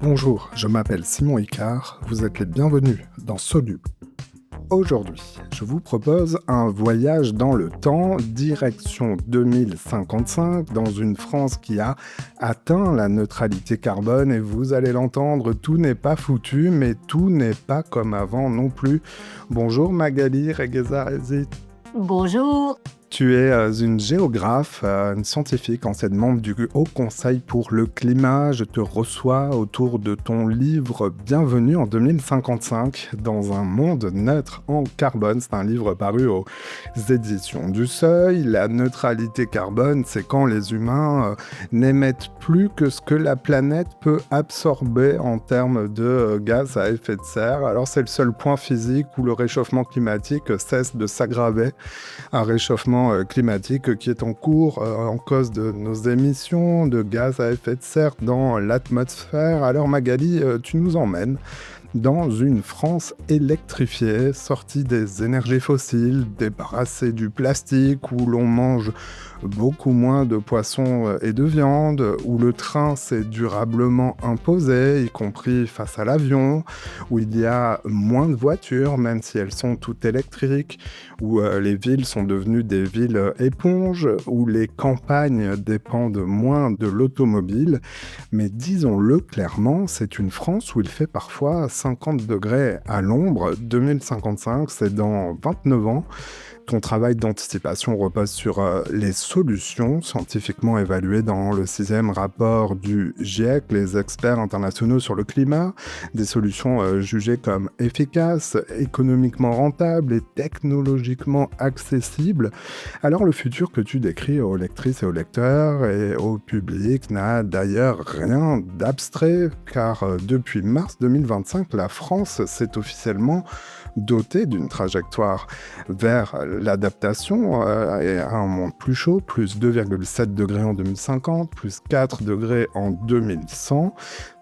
Bonjour, je m'appelle Simon Icard, vous êtes les bienvenus dans Soluble. Aujourd'hui, je vous propose un voyage dans le temps, direction 2055, dans une France qui a atteint la neutralité carbone, et vous allez l'entendre, tout n'est pas foutu, mais tout n'est pas comme avant non plus. Bonjour Magali Reguezaresi. Bonjour. Tu es une géographe, une scientifique, ancienne membre du Haut Conseil pour le climat. Je te reçois autour de ton livre Bienvenue en 2055 dans un monde neutre en carbone. C'est un livre paru aux éditions du Seuil. La neutralité carbone, c'est quand les humains n'émettent plus que ce que la planète peut absorber en termes de gaz à effet de serre. Alors c'est le seul point physique où le réchauffement climatique cesse de s'aggraver. Un réchauffement climatique qui est en cours en cause de nos émissions de gaz à effet de serre dans l'atmosphère. Alors Magali, tu nous emmènes dans une France électrifiée, sortie des énergies fossiles, débarrassée du plastique, où l'on mange beaucoup moins de poissons et de viande, où le train s'est durablement imposé, y compris face à l'avion, où il y a moins de voitures, même si elles sont toutes électriques, où les villes sont devenues des villes éponges, où les campagnes dépendent moins de l'automobile. Mais disons-le clairement, c'est une France où il fait parfois 50 degrés à l'ombre. 2055, c'est dans 29 ans. Ton travail d'anticipation repose sur les solutions scientifiquement évaluées dans le 6e rapport du GIEC, les experts internationaux sur le climat, des solutions jugées comme efficaces, économiquement rentables et technologiquement accessibles. Alors le futur que tu décris aux lectrices et aux lecteurs et au public n'a d'ailleurs rien d'abstrait, car depuis mars 2025, la France s'est officiellement dotée d'une trajectoire vers l'adaptation et à un monde plus chaud, plus 2,7 degrés en 2050, plus 4 degrés en 2100.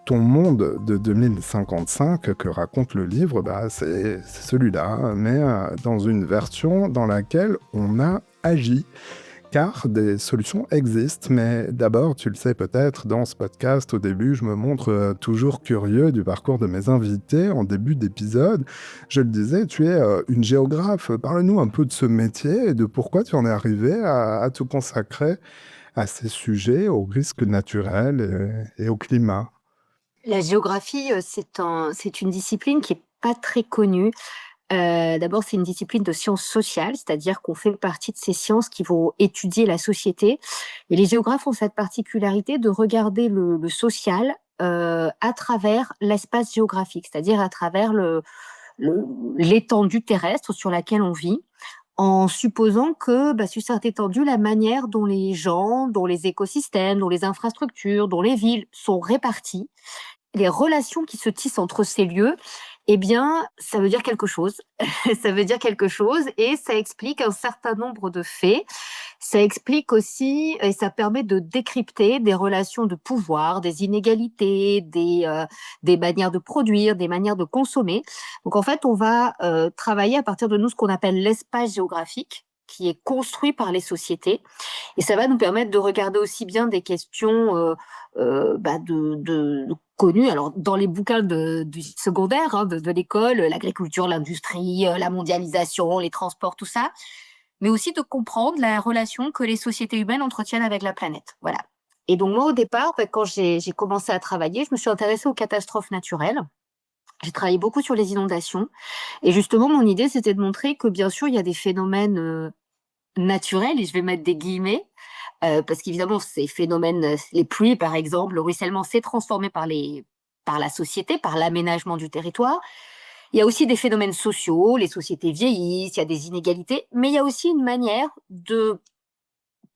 Ton monde de 2055 que raconte le livre, c'est celui-là, mais dans une version dans laquelle on a agi. Car des solutions existent, mais d'abord, tu le sais peut-être, dans ce podcast, au début, je me montre toujours curieux du parcours de mes invités. En début d'épisode, je le disais, tu es une géographe. Parle-nous un peu de ce métier et de pourquoi tu en es arrivé à te consacrer à ces sujets, aux risques naturels et au climat. La géographie, c'est une discipline qui est pas très connue. D'abord, c'est une discipline de sciences sociales, c'est-à-dire qu'on fait partie de ces sciences qui vont étudier la société. Et les géographes ont cette particularité de regarder le social à travers l'espace géographique, c'est-à-dire à travers l'étendue terrestre sur laquelle on vit, en supposant que sur cette étendue, la manière dont les gens, dont les écosystèmes, dont les infrastructures, dont les villes sont réparties, les relations qui se tissent entre ces lieux, eh bien, ça veut dire quelque chose. Ça veut dire quelque chose et ça explique un certain nombre de faits. Ça explique aussi et ça permet de décrypter des relations de pouvoir, des inégalités, des manières de produire, des manières de consommer. Donc en fait, on va travailler à partir de nous ce qu'on appelle l'espace géographique qui est construit par les sociétés. Et ça va nous permettre de regarder aussi bien des questions de connues, alors dans les bouquins du secondaire, de l'école, l'agriculture, l'industrie, la mondialisation, les transports, tout ça, mais aussi de comprendre la relation que les sociétés humaines entretiennent avec la planète. Voilà. Et donc moi, au départ, quand j'ai commencé à travailler, je me suis intéressée aux catastrophes naturelles. J'ai travaillé beaucoup sur les inondations. Et justement, mon idée, c'était de montrer que bien sûr, il y a des phénomènes naturels, et je vais mettre des guillemets, parce qu'évidemment, ces phénomènes, les pluies par exemple, le ruissellement s'est transformé par la société, par l'aménagement du territoire. Il y a aussi des phénomènes sociaux, les sociétés vieillissent, il y a des inégalités, mais il y a aussi une manière de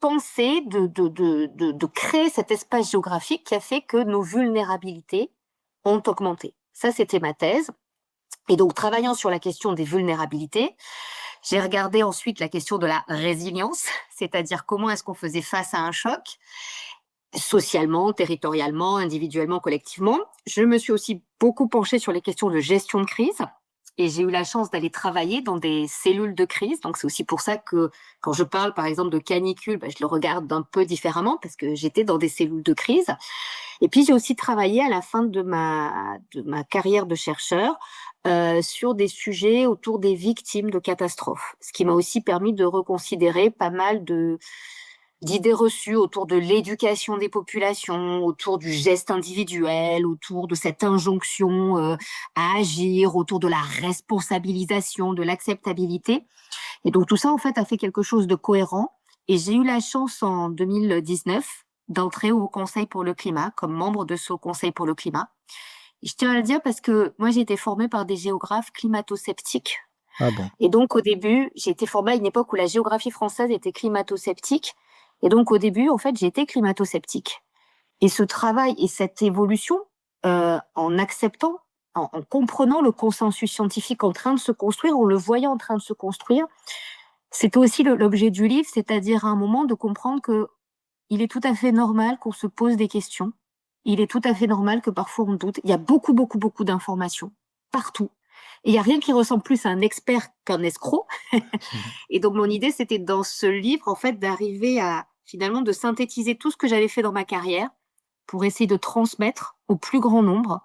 penser, de créer cet espace géographique qui a fait que nos vulnérabilités ont augmenté. Ça, c'était ma thèse. Et donc, travaillant sur la question des vulnérabilités, j'ai regardé ensuite la question de la résilience, c'est-à-dire comment est-ce qu'on faisait face à un choc, socialement, territorialement, individuellement, collectivement. Je me suis aussi beaucoup penchée sur les questions de gestion de crise. et j'ai eu la chance d'aller travailler dans des cellules de crise. Donc c'est aussi pour ça que quand je parle par exemple de canicule, je le regarde d'un peu différemment parce que j'étais dans des cellules de crise. Et puis j'ai aussi travaillé à la fin de ma carrière de chercheur sur des sujets autour des victimes de catastrophes, ce qui m'a aussi permis de reconsidérer pas mal d'idées reçues autour de l'éducation des populations, autour du geste individuel, autour de cette injonction à agir, autour de la responsabilisation, de l'acceptabilité. Et donc tout ça, en fait, a fait quelque chose de cohérent. Et j'ai eu la chance en 2019 d'entrer au Conseil pour le climat, comme membre de ce Conseil pour le climat. Et je tiens à le dire parce que moi, j'ai été formée par des géographes climato-sceptiques. Ah bon? Et donc, au début, j'ai été formée à une époque où la géographie française était climato-sceptique. Et donc, au début, en fait, j'étais climato-sceptique. Et ce travail et cette évolution, en acceptant, en comprenant le consensus scientifique en train de se construire, en le voyant en train de se construire, c'était aussi l'objet du livre, c'est-à-dire à un moment de comprendre que il est tout à fait normal qu'on se pose des questions. Il est tout à fait normal que parfois on doute. Il y a beaucoup, beaucoup, beaucoup d'informations partout. Et il n'y a rien qui ressemble plus à un expert qu'un escroc. Mhm. Et donc mon idée, c'était dans ce livre, en fait, d'arriver à finalement de synthétiser tout ce que j'avais fait dans ma carrière pour essayer de transmettre au plus grand nombre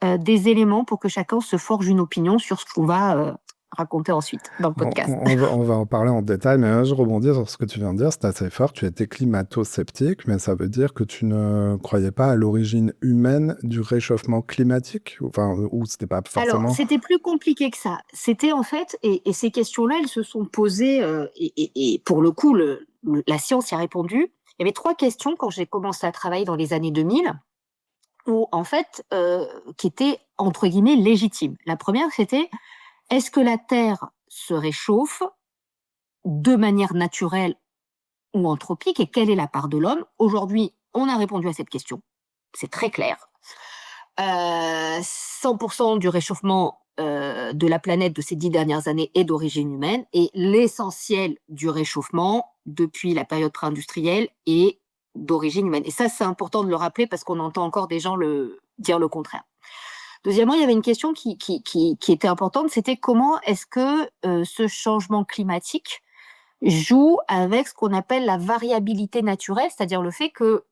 des éléments pour que chacun se forge une opinion sur ce qu'on va raconter ensuite dans le podcast. On va en parler en détail, mais je rebondis sur ce que tu viens de dire, c'est assez fort. Tu étais climato-sceptique, mais ça veut dire que tu ne croyais pas à l'origine humaine du réchauffement climatique? Enfin, ou c'était pas Alors, forcément. c'était plus compliqué que ça. C'était en fait, et ces questions-là, elles se sont posées, et pour le coup, la science y a répondu. Il y avait 3 questions quand j'ai commencé à travailler dans les années 2000, où en fait, qui étaient entre guillemets légitimes. La première, c'était est-ce que la Terre se réchauffe de manière naturelle ou anthropique, et quelle est la part de l'homme? Aujourd'hui, on a répondu à cette question. C'est très clair. 100% du réchauffement de la planète de ces 10 dernières années est d'origine humaine, et l'essentiel du réchauffement depuis la période pré-industrielle est d'origine humaine. Et ça, c'est important de le rappeler parce qu'on entend encore des gens dire le contraire. Deuxièmement, il y avait une question qui était importante, c'était comment est-ce que ce changement climatique joue avec ce qu'on appelle la variabilité naturelle, c'est-à-dire le fait que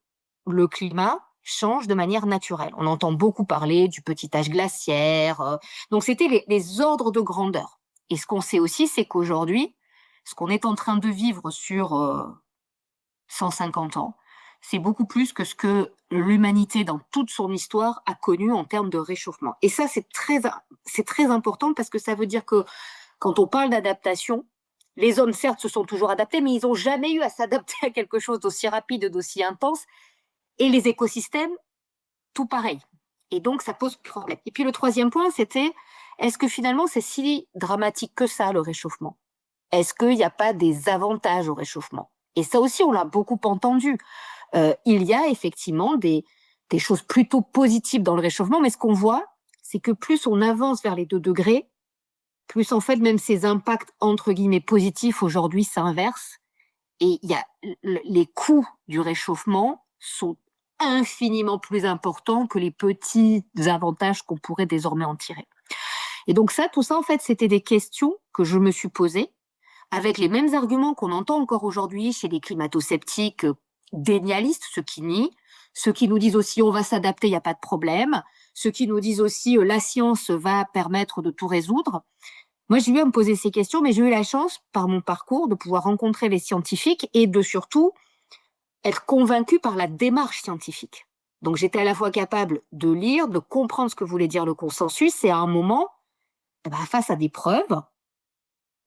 le climat change de manière naturelle. On entend beaucoup parler du petit âge glaciaire. Donc, c'était les ordres de grandeur. Et ce qu'on sait aussi, c'est qu'aujourd'hui, ce qu'on est en train de vivre sur 150 ans, c'est beaucoup plus que ce que l'humanité, dans toute son histoire, a connu en termes de réchauffement. Et ça, c'est très important parce que ça veut dire que quand on parle d'adaptation, les hommes, certes, se sont toujours adaptés, mais ils n'ont jamais eu à s'adapter à quelque chose d'aussi rapide, d'aussi intense. Et les écosystèmes, tout pareil. Et donc, ça pose problème. Et puis, le troisième point, c'était, est-ce que finalement, c'est si dramatique que ça, le réchauffement? Est-ce qu'il n'y a pas des avantages au réchauffement? Et ça aussi, on l'a beaucoup entendu. Il y a effectivement des choses plutôt positives dans le réchauffement, mais ce qu'on voit, c'est que plus on avance vers les 2 degrés, plus en fait, même ces impacts entre guillemets positifs aujourd'hui s'inversent. Et il y a les coûts du réchauffement sont infiniment plus importants que les petits avantages qu'on pourrait désormais en tirer. Et donc ça, tout ça, en fait, c'était des questions que je me suis posées avec les mêmes arguments qu'on entend encore aujourd'hui chez les climato-sceptiques dénialistes, ceux qui nient, ceux qui nous disent aussi on va s'adapter, il n'y a pas de problème, ceux qui nous disent aussi la science va permettre de tout résoudre. Moi, j'ai eu à me poser ces questions, mais j'ai eu la chance, par mon parcours, de pouvoir rencontrer les scientifiques et de surtout être convaincue par la démarche scientifique. Donc, j'étais à la fois capable de lire, de comprendre ce que voulait dire le consensus, et à un moment, face à des preuves,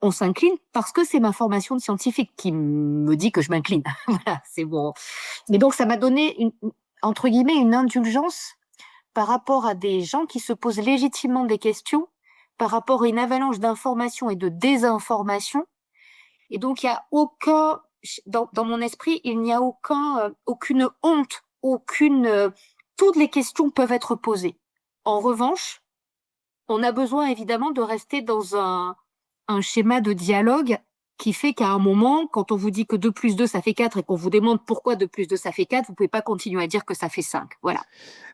on s'incline parce que c'est ma formation de scientifique qui me dit que je m'incline. Voilà, c'est bon. Mais donc, ça m'a donné, entre guillemets, une indulgence par rapport à des gens qui se posent légitimement des questions, par rapport à une avalanche d'informations et de désinformations. Et donc, il y a aucun, dans mon esprit, il n'y a aucune honte, toutes les questions peuvent être posées. En revanche, on a besoin évidemment de rester dans un schéma de dialogue qui fait qu'à un moment, quand on vous dit que 2 plus 2 ça fait 4 et qu'on vous demande pourquoi 2 plus 2 ça fait 4, vous pouvez pas continuer à dire que ça fait 5. Voilà.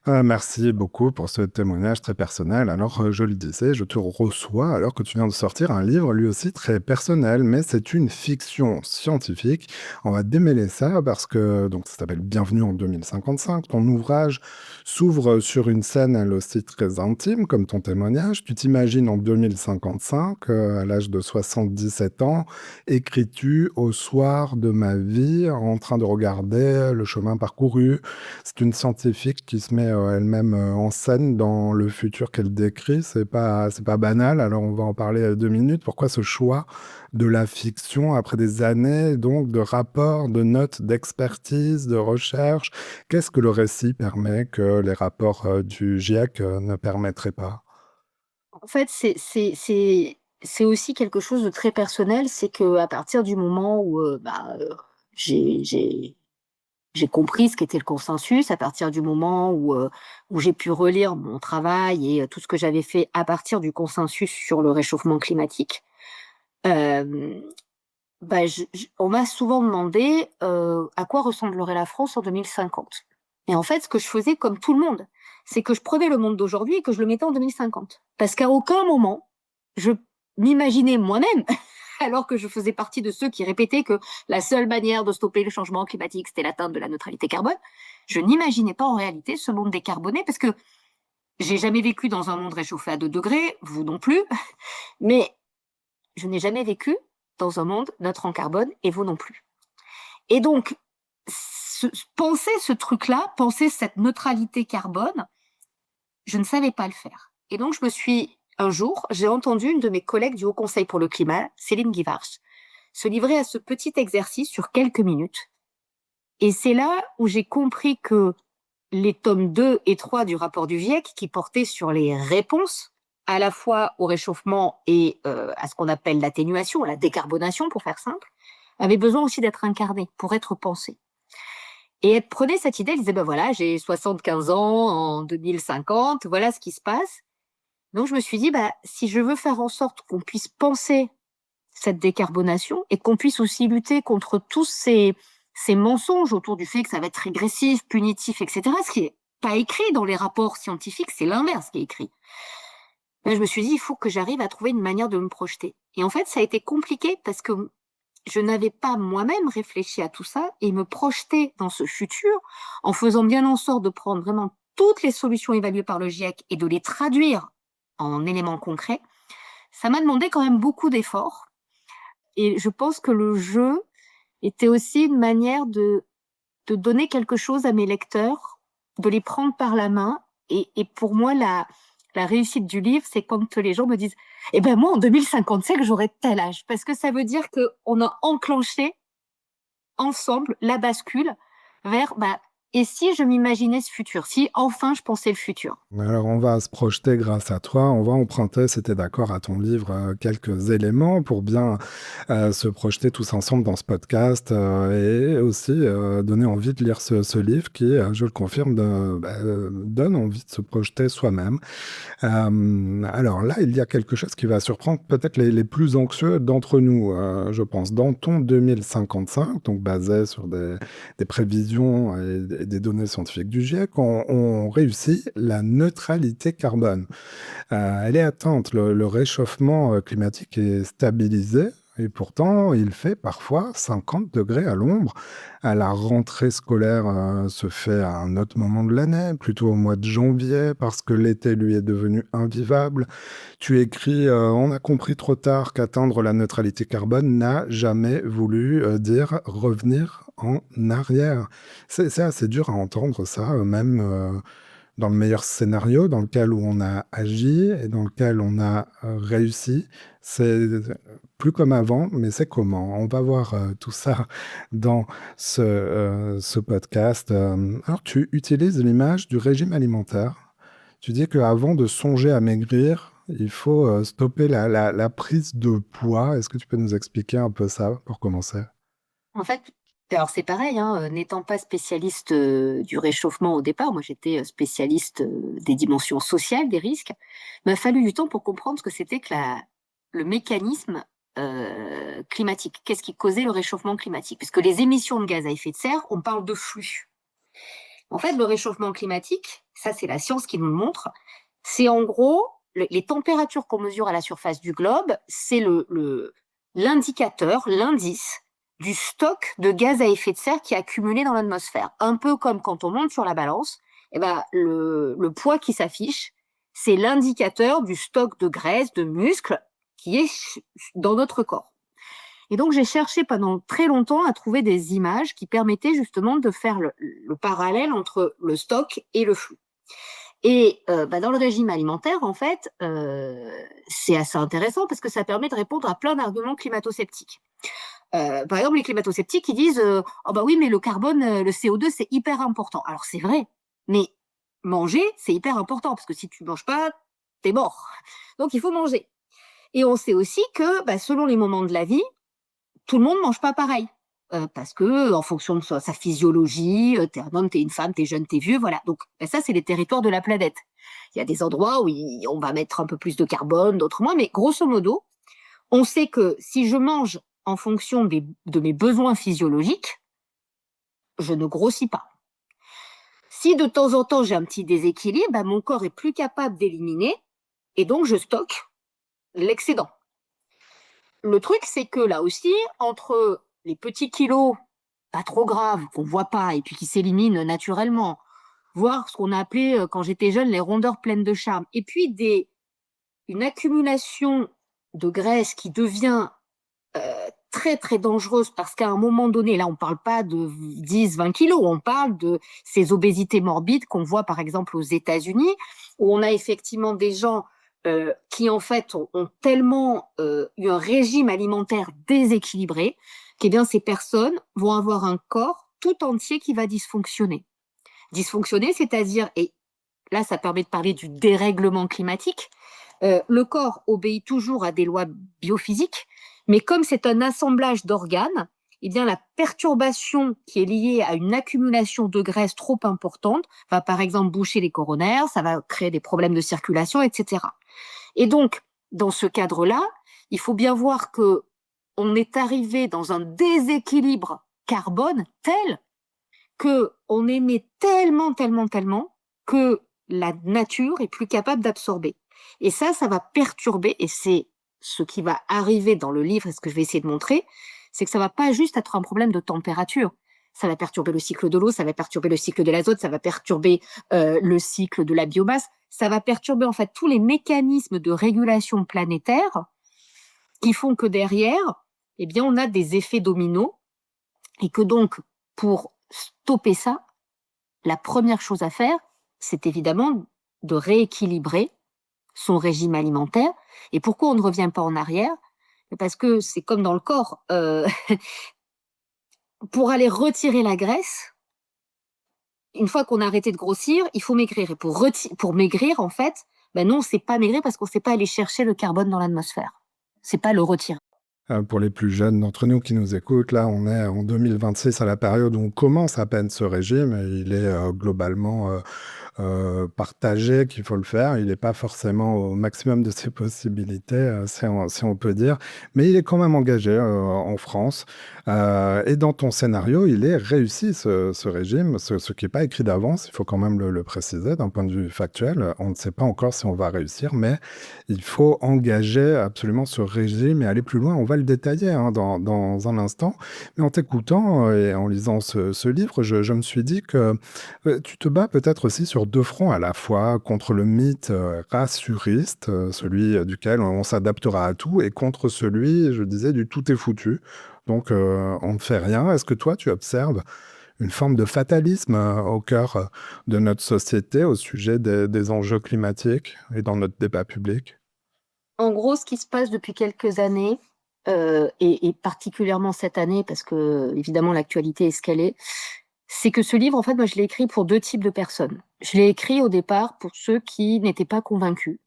Merci beaucoup pour ce témoignage très personnel. Alors, je le disais, je te reçois alors que tu viens de sortir un livre lui aussi très personnel, mais c'est une fiction scientifique. On va démêler ça parce que donc ça s'appelle Bienvenue en 2055. Ton ouvrage s'ouvre sur une scène elle aussi très intime comme ton témoignage. Tu t'imagines en 2055, à l'âge de 77 ans, écris-tu: «Au soir de ma vie, en train de regarder le chemin parcouru». C'est une scientifique qui se met, elle-même, en scène dans le futur qu'elle décrit. C'est pas banal, alors on va en parler, 2 minutes. Pourquoi ce choix de la fiction après des années donc de rapports, de notes, d'expertise, de recherche? Qu'est-ce que le récit permet que les rapports, du GIEC, ne permettraient pas? En fait, c'est aussi quelque chose de très personnel, c'est qu'à partir du moment où, j'ai j'ai j'ai compris ce qu'était le consensus, à partir du moment où j'ai pu relire mon travail et tout ce que j'avais fait à partir du consensus sur le réchauffement climatique, hem, on m'a souvent demandé, à quoi ressemblerait la France en 2050. Et en fait, ce que je faisais comme tout le monde, c'est que je prenais le monde d'aujourd'hui et que je le mettais en 2050. Parce qu'à aucun moment, je m'imaginais moi-même, alors que je faisais partie de ceux qui répétaient que la seule manière de stopper le changement climatique, c'était l'atteinte de la neutralité carbone. Je n'imaginais pas en réalité ce monde décarboné parce que j'ai jamais vécu dans un monde réchauffé à 2 degrés, vous non plus, mais je n'ai jamais vécu dans un monde neutre en carbone et vous non plus. Et donc, penser ce truc-là, penser cette neutralité carbone, je ne savais pas le faire. Et donc, un jour, j'ai entendu une de mes collègues du Haut Conseil pour le climat, Céline Guivarch, se livrer à ce petit exercice sur quelques minutes. Et c'est là où j'ai compris que les tomes 2 et 3 du rapport du GIEC, qui portaient sur les réponses à la fois au réchauffement et à ce qu'on appelle l'atténuation, la décarbonation pour faire simple, avaient besoin aussi d'être incarnés pour être pensés. Et elle prenait cette idée, elle disait, ben voilà, j'ai 75 ans en 2050, voilà ce qui se passe. Donc je me suis dit, bah, si je veux faire en sorte qu'on puisse penser cette décarbonation et qu'on puisse aussi lutter contre tous ces mensonges autour du fait que ça va être régressif, punitif, etc., ce qui est pas écrit dans les rapports scientifiques, c'est l'inverse qui est écrit. Ben, je me suis dit, il faut que j'arrive à trouver une manière de me projeter. Et en fait, ça a été compliqué parce que je n'avais pas moi-même réfléchi à tout ça et me projeter dans ce futur en faisant bien en sorte de prendre vraiment toutes les solutions évaluées par le GIEC et de les traduire en éléments concrets. Ça m'a demandé quand même beaucoup d'efforts et je pense que le jeu était aussi une manière de donner quelque chose à mes lecteurs, de les prendre par la main et pour moi la réussite du livre, c'est quand les gens me disent: «Eh ben moi en 2055 j'aurai tel âge», parce que ça veut dire qu'on a enclenché ensemble la bascule vers, et si je m'imaginais ce futur? Si enfin je pensais le futur? Alors, on va se projeter grâce à toi. On va emprunter, si tu es d'accord, à ton livre, quelques éléments pour bien, se projeter tous ensemble dans ce podcast, et aussi, donner envie de lire ce livre qui, je le confirme, donne envie de se projeter soi-même. Alors là, il y a quelque chose qui va surprendre peut-être les plus anxieux d'entre nous, je pense. Dans ton 2055, donc basé sur des prévisions et des données scientifiques du GIEC, on réussit la neutralité carbone. Elle est atteinte, le réchauffement climatique est stabilisé et pourtant il fait parfois 50 degrés à l'ombre. La rentrée scolaire se fait à un autre moment de l'année, plutôt au mois de janvier, parce que l'été lui est devenu invivable. Tu écris, on a compris trop tard qu'atteindre la neutralité carbone n'a jamais voulu dire revenir en arrière. C'est assez dur à entendre ça, même dans le meilleur scénario, dans lequel où on a agi et dans lequel on a réussi. C'est plus comme avant, mais c'est comment? On va voir tout ça dans ce podcast. Alors, tu utilises l'image du régime alimentaire. Tu dis qu'avant de songer à maigrir, il faut stopper la prise de poids. Est-ce que tu peux nous expliquer un peu ça pour commencer? En fait, alors c'est pareil, hein, n'étant pas spécialiste, du réchauffement au départ, moi j'étais, spécialiste, des dimensions sociales des risques. Il m'a fallu du temps pour comprendre ce que c'était que la le mécanisme climatique. Qu'est-ce qui causait le réchauffement climatique? Puisque les émissions de gaz à effet de serre, on parle de flux. En fait, le réchauffement climatique, ça c'est la science qui nous le montre, c'est en gros les températures qu'on mesure à la surface du globe, c'est l'indicateur, l'indice du stock de gaz à effet de serre qui est accumulé dans l'atmosphère. Un peu comme quand on monte sur la balance, eh ben, le poids qui s'affiche, c'est l'indicateur du stock de graisse, de muscles qui est dans notre corps. Et donc, j'ai cherché pendant très longtemps à trouver des images qui permettaient justement de faire le parallèle entre le stock et le flux. Et dans le régime alimentaire, en fait, c'est assez intéressant parce que ça permet de répondre à plein d'arguments climato-sceptiques. Par exemple, les climato-sceptiques, ils disent oh bah oui, mais le carbone, le CO2, c'est hyper important. Alors c'est vrai, mais manger, c'est hyper important parce que si tu manges pas, t'es mort. Donc il faut manger. Et on sait aussi que selon les moments de la vie, tout le monde mange pas pareil. Parce que en fonction de sa physiologie, t'es un homme, t'es une femme, t'es jeune, t'es vieux, voilà. Donc ça, c'est les territoires de la planète. Il y a des endroits où on va mettre un peu plus de carbone, d'autres moins, mais grosso modo, on sait que si je mange en fonction de mes besoins physiologiques, je ne grossis pas. Si de temps en temps j'ai un petit déséquilibre, mon corps est plus capable d'éliminer et donc je stocke l'excédent. Le truc, c'est que là aussi, entre les petits kilos pas trop graves, qu'on voit pas et puis qui s'éliminent naturellement, voire ce qu'on a appelé quand j'étais jeune les rondeurs pleines de charme, et puis une accumulation de graisse qui devient très très dangereuse parce qu'à un moment donné, là on parle pas de 10-20 kilos, on parle de ces obésités morbides qu'on voit par exemple aux États-Unis, où on a effectivement des gens qui en fait ont tellement eu un régime alimentaire déséquilibré qu'eh bien ces personnes vont avoir un corps tout entier qui va dysfonctionner. Dysfonctionner, c'est-à-dire, et là ça permet de parler du dérèglement climatique, le corps obéit toujours à des lois biophysiques, mais comme c'est un assemblage d'organes, eh bien la perturbation qui est liée à une accumulation de graisse trop importante va par exemple boucher les coronaires, ça va créer des problèmes de circulation, etc. Et donc, dans ce cadre-là, il faut bien voir que on est arrivé dans un déséquilibre carbone tel que on émet tellement, tellement, tellement que la nature est plus capable d'absorber. Et ça va perturber, et c'est ce qui va arriver dans le livre et ce que je vais essayer de montrer, c'est que ça va pas juste être un problème de température. Ça va perturber le cycle de l'eau, ça va perturber le cycle de l'azote, ça va perturber le cycle de la biomasse, ça va perturber en fait tous les mécanismes de régulation planétaire qui font que derrière, eh bien, on a des effets dominos et que donc, pour stopper ça, la première chose à faire, c'est évidemment de rééquilibrer son régime alimentaire. Et pourquoi on ne revient pas en arrière? Parce que c'est comme dans le corps. Pour aller retirer la graisse, une fois qu'on a arrêté de grossir, il faut maigrir. Et pour maigrir, en fait, non, c'est pas maigrir parce qu'on ne sait pas aller chercher le carbone dans l'atmosphère. C'est pas le retirer. Pour les plus jeunes d'entre nous qui nous écoutent, là, on est en 2026 à la période où on commence à peine ce régime et il est globalement partagé qu'il faut le faire. Il n'est pas forcément au maximum de ses possibilités, si on peut dire, mais il est quand même engagé en France. Et dans ton scénario, il est réussi ce régime, ce qui n'est pas écrit d'avance, il faut quand même le préciser d'un point de vue factuel. On ne sait pas encore si on va réussir, mais il faut engager absolument ce régime et aller plus loin. On va le détailler dans un instant. Mais en t'écoutant et en lisant ce livre, je me suis dit que tu te bats peut-être aussi sur deux fronts à la fois, contre le mythe rassuriste, celui duquel on s'adaptera à tout, et contre celui, je disais, du tout est foutu. Donc on ne fait rien. Est-ce que toi, tu observes une forme de fatalisme au cœur de notre société au sujet des enjeux climatiques et dans notre débat public? En gros, ce qui se passe depuis quelques années, et particulièrement cette année, parce que évidemment l'actualité est ce qu'elle est, c'est que ce livre, en fait, moi, je l'ai écrit pour deux types de personnes. Je l'ai écrit au départ pour ceux qui n'étaient pas convaincus,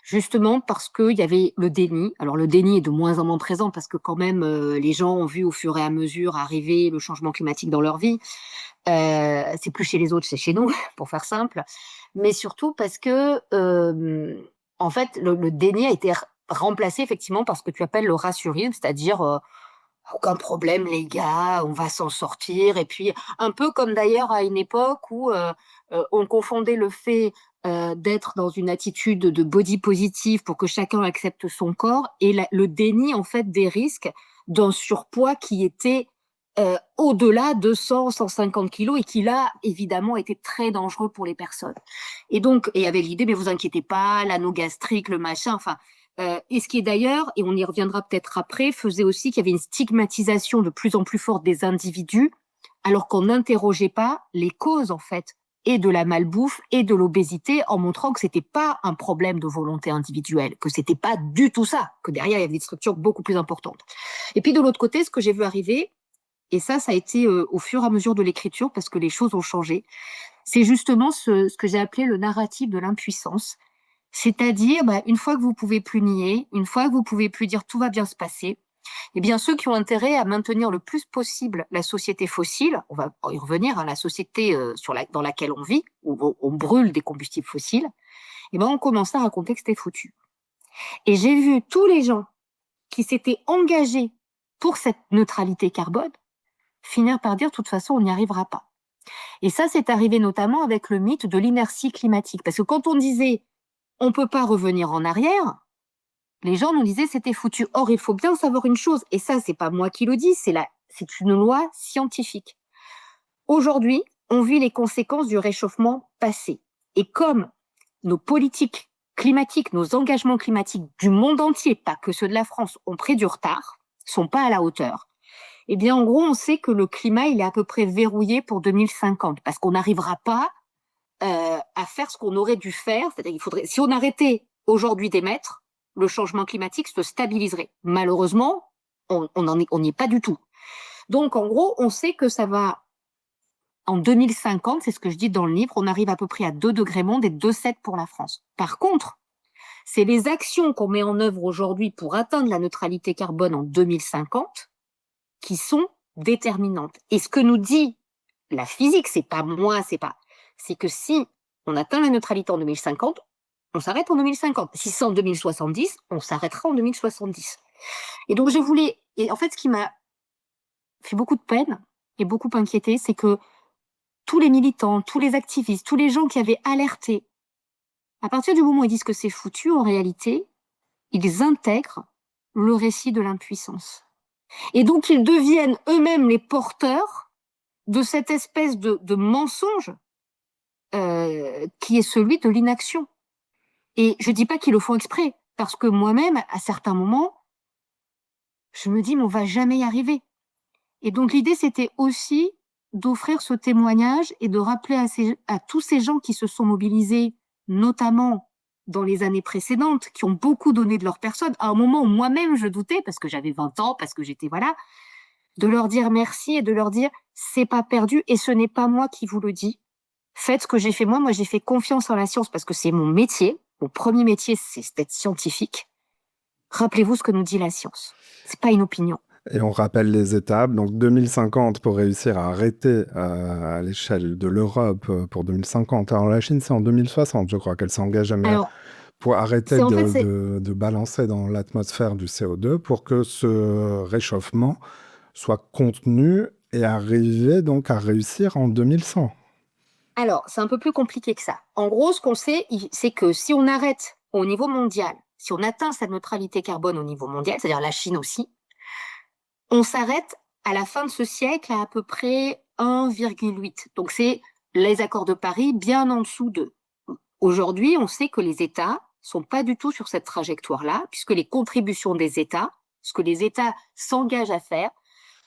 justement parce qu'il y avait le déni. Alors le déni est de moins en moins présent parce que quand même, les gens ont vu au fur et à mesure arriver le changement climatique dans leur vie. C'est plus chez les autres, c'est chez nous, pour faire simple. Mais surtout parce que, en fait, le déni a été remplacé effectivement par ce que tu appelles le rassurisme, c'est-à-dire aucun problème les gars, on va s'en sortir. Et puis un peu comme d'ailleurs à une époque où on confondait le fait d'être dans une attitude de body positive pour que chacun accepte son corps et le déni en fait des risques d'un surpoids qui était au-delà de 100, 150 kilos et qui là évidemment était très dangereux pour les personnes. Et donc, et avec l'idée, mais vous inquiétez pas, l'anneau gastrique, le machin, enfin, et ce qui est d'ailleurs, et on y reviendra peut-être après, faisait aussi qu'il y avait une stigmatisation de plus en plus forte des individus, alors qu'on n'interrogeait pas les causes, en fait, et de la malbouffe et de l'obésité, en montrant que c'était pas un problème de volonté individuelle, que c'était pas du tout ça, que derrière, il y avait des structures beaucoup plus importantes. Et puis de l'autre côté, ce que j'ai vu arriver, et ça a été au fur et à mesure de l'écriture, parce que les choses ont changé, c'est justement ce que j'ai appelé le narratif de l'impuissance. C'est-à-dire, une fois que vous pouvez plus nier, une fois que vous pouvez plus dire tout va bien se passer, eh bien, ceux qui ont intérêt à maintenir le plus possible la société fossile, on va y revenir, hein, la société dans laquelle on vit, où on brûle des combustibles fossiles, eh ben, on commence à raconter que c'était foutu. Et j'ai vu tous les gens qui s'étaient engagés pour cette neutralité carbone finir par dire, de toute façon, on n'y arrivera pas. Et ça, c'est arrivé notamment avec le mythe de l'inertie climatique. Parce que quand on disait on ne peut pas revenir en arrière, les gens nous disaient c'était foutu. Or, il faut bien savoir une chose, et ça, c'est pas moi qui le dis, c'est une loi scientifique. Aujourd'hui, on vit les conséquences du réchauffement passé. Et comme nos politiques climatiques, nos engagements climatiques du monde entier, pas que ceux de la France, ont pris du retard, sont pas à la hauteur, eh bien, en gros, on sait que le climat, il est à peu près verrouillé pour 2050, parce qu'on n'arrivera pas à faire ce qu'on aurait dû faire. C'est-à-dire qu'il faudrait, si on arrêtait aujourd'hui d'émettre, le changement climatique se stabiliserait. Malheureusement, on n'y est pas du tout. Donc, en gros, on sait que ça va, en 2050, c'est ce que je dis dans le livre, on arrive à peu près à 2 degrés monde et 2,7 pour la France. Par contre, c'est les actions qu'on met en œuvre aujourd'hui pour atteindre la neutralité carbone en 2050 qui sont déterminantes. Et ce que nous dit la physique, c'est pas moi, c'est que si on atteint la neutralité en 2050, on s'arrête en 2050. Si c'est en 2070, on s'arrêtera en 2070. Et donc et en fait, ce qui m'a fait beaucoup de peine et beaucoup inquiété, c'est que tous les militants, tous les activistes, tous les gens qui avaient alerté, à partir du moment où ils disent que c'est foutu, en réalité, ils intègrent le récit de l'impuissance. Et donc, ils deviennent eux-mêmes les porteurs de cette espèce de mensonge qui est celui de l'inaction. Et je dis pas qu'ils le font exprès, parce que moi-même, à certains moments, je me dis, mais on va jamais y arriver. Et donc, l'idée, c'était aussi d'offrir ce témoignage et de rappeler à tous ces gens qui se sont mobilisés, notamment dans les années précédentes, qui ont beaucoup donné de leur personne, à un moment où moi-même je doutais, parce que j'avais 20 ans, parce que j'étais, voilà, de leur dire merci et de leur dire, c'est pas perdu et ce n'est pas moi qui vous le dis. Faites ce que j'ai fait moi. Moi, j'ai fait confiance en la science parce que c'est mon métier. Mon premier métier, c'est d'être scientifique. Rappelez-vous ce que nous dit la science. C'est pas une opinion. Et on rappelle les étapes. Donc 2050 pour réussir à arrêter à l'échelle de l'Europe pour 2050. Alors la Chine, c'est en 2060, je crois qu'elle s'engage pour arrêter de balancer dans l'atmosphère du CO2 pour que ce réchauffement soit contenu et arriver donc à réussir en 2100. Alors, c'est un peu plus compliqué que ça. En gros, ce qu'on sait, c'est que si on arrête au niveau mondial, si on atteint cette neutralité carbone au niveau mondial, c'est-à-dire la Chine aussi, on s'arrête à la fin de ce siècle à peu près 1,8. Donc, c'est les accords de Paris bien en dessous d'eux. Aujourd'hui, on sait que les États sont pas du tout sur cette trajectoire-là, puisque les contributions des États, ce que les États s'engagent à faire,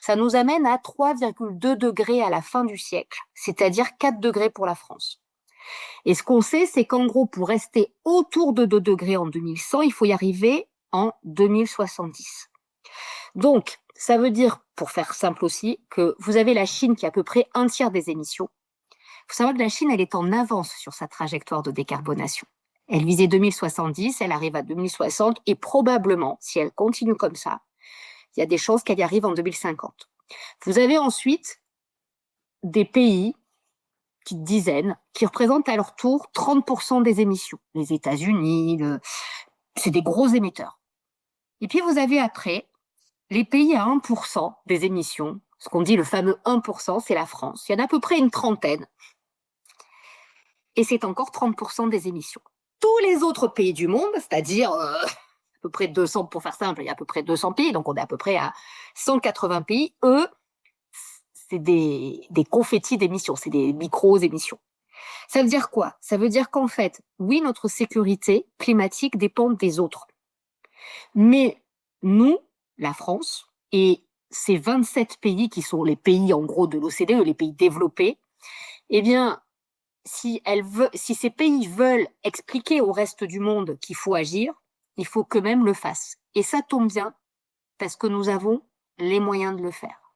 ça nous amène à 3,2 degrés à la fin du siècle, c'est-à-dire 4 degrés pour la France. Et ce qu'on sait, c'est qu'en gros, pour rester autour de 2 degrés en 2100, il faut y arriver en 2070. Donc, ça veut dire, pour faire simple aussi, que vous avez la Chine qui a à peu près un tiers des émissions. Il faut savoir que la Chine, elle est en avance sur sa trajectoire de décarbonation. Elle visait 2070, elle arrive à 2060 et probablement, si elle continue comme ça, il y a des chances qu'elle y arrive en 2050. Vous avez ensuite des pays, petites dizaines, qui représentent à leur tour 30% des émissions. Les États-Unis, c'est des gros émetteurs. Et puis vous avez après les pays à 1% des émissions, ce qu'on dit le fameux 1%, c'est la France. Il y en a à peu près une trentaine. Et c'est encore 30% des émissions. Tous les autres pays du monde, c'est-à-dire à peu près 200, pour faire simple, il y a à peu près 200 pays, donc on est à peu près à 180 pays, eux, c'est des confettis d'émissions, c'est des micros-émissions. Ça veut dire quoi? Ça veut dire qu'en fait, oui, notre sécurité climatique dépend des autres. Mais nous, la France, et ces 27 pays qui sont les pays en gros de l'OCDE, les pays développés, eh bien, si ces pays veulent expliquer au reste du monde qu'il faut agir, il faut qu'eux-mêmes le fassent. Et ça tombe bien, parce que nous avons les moyens de le faire.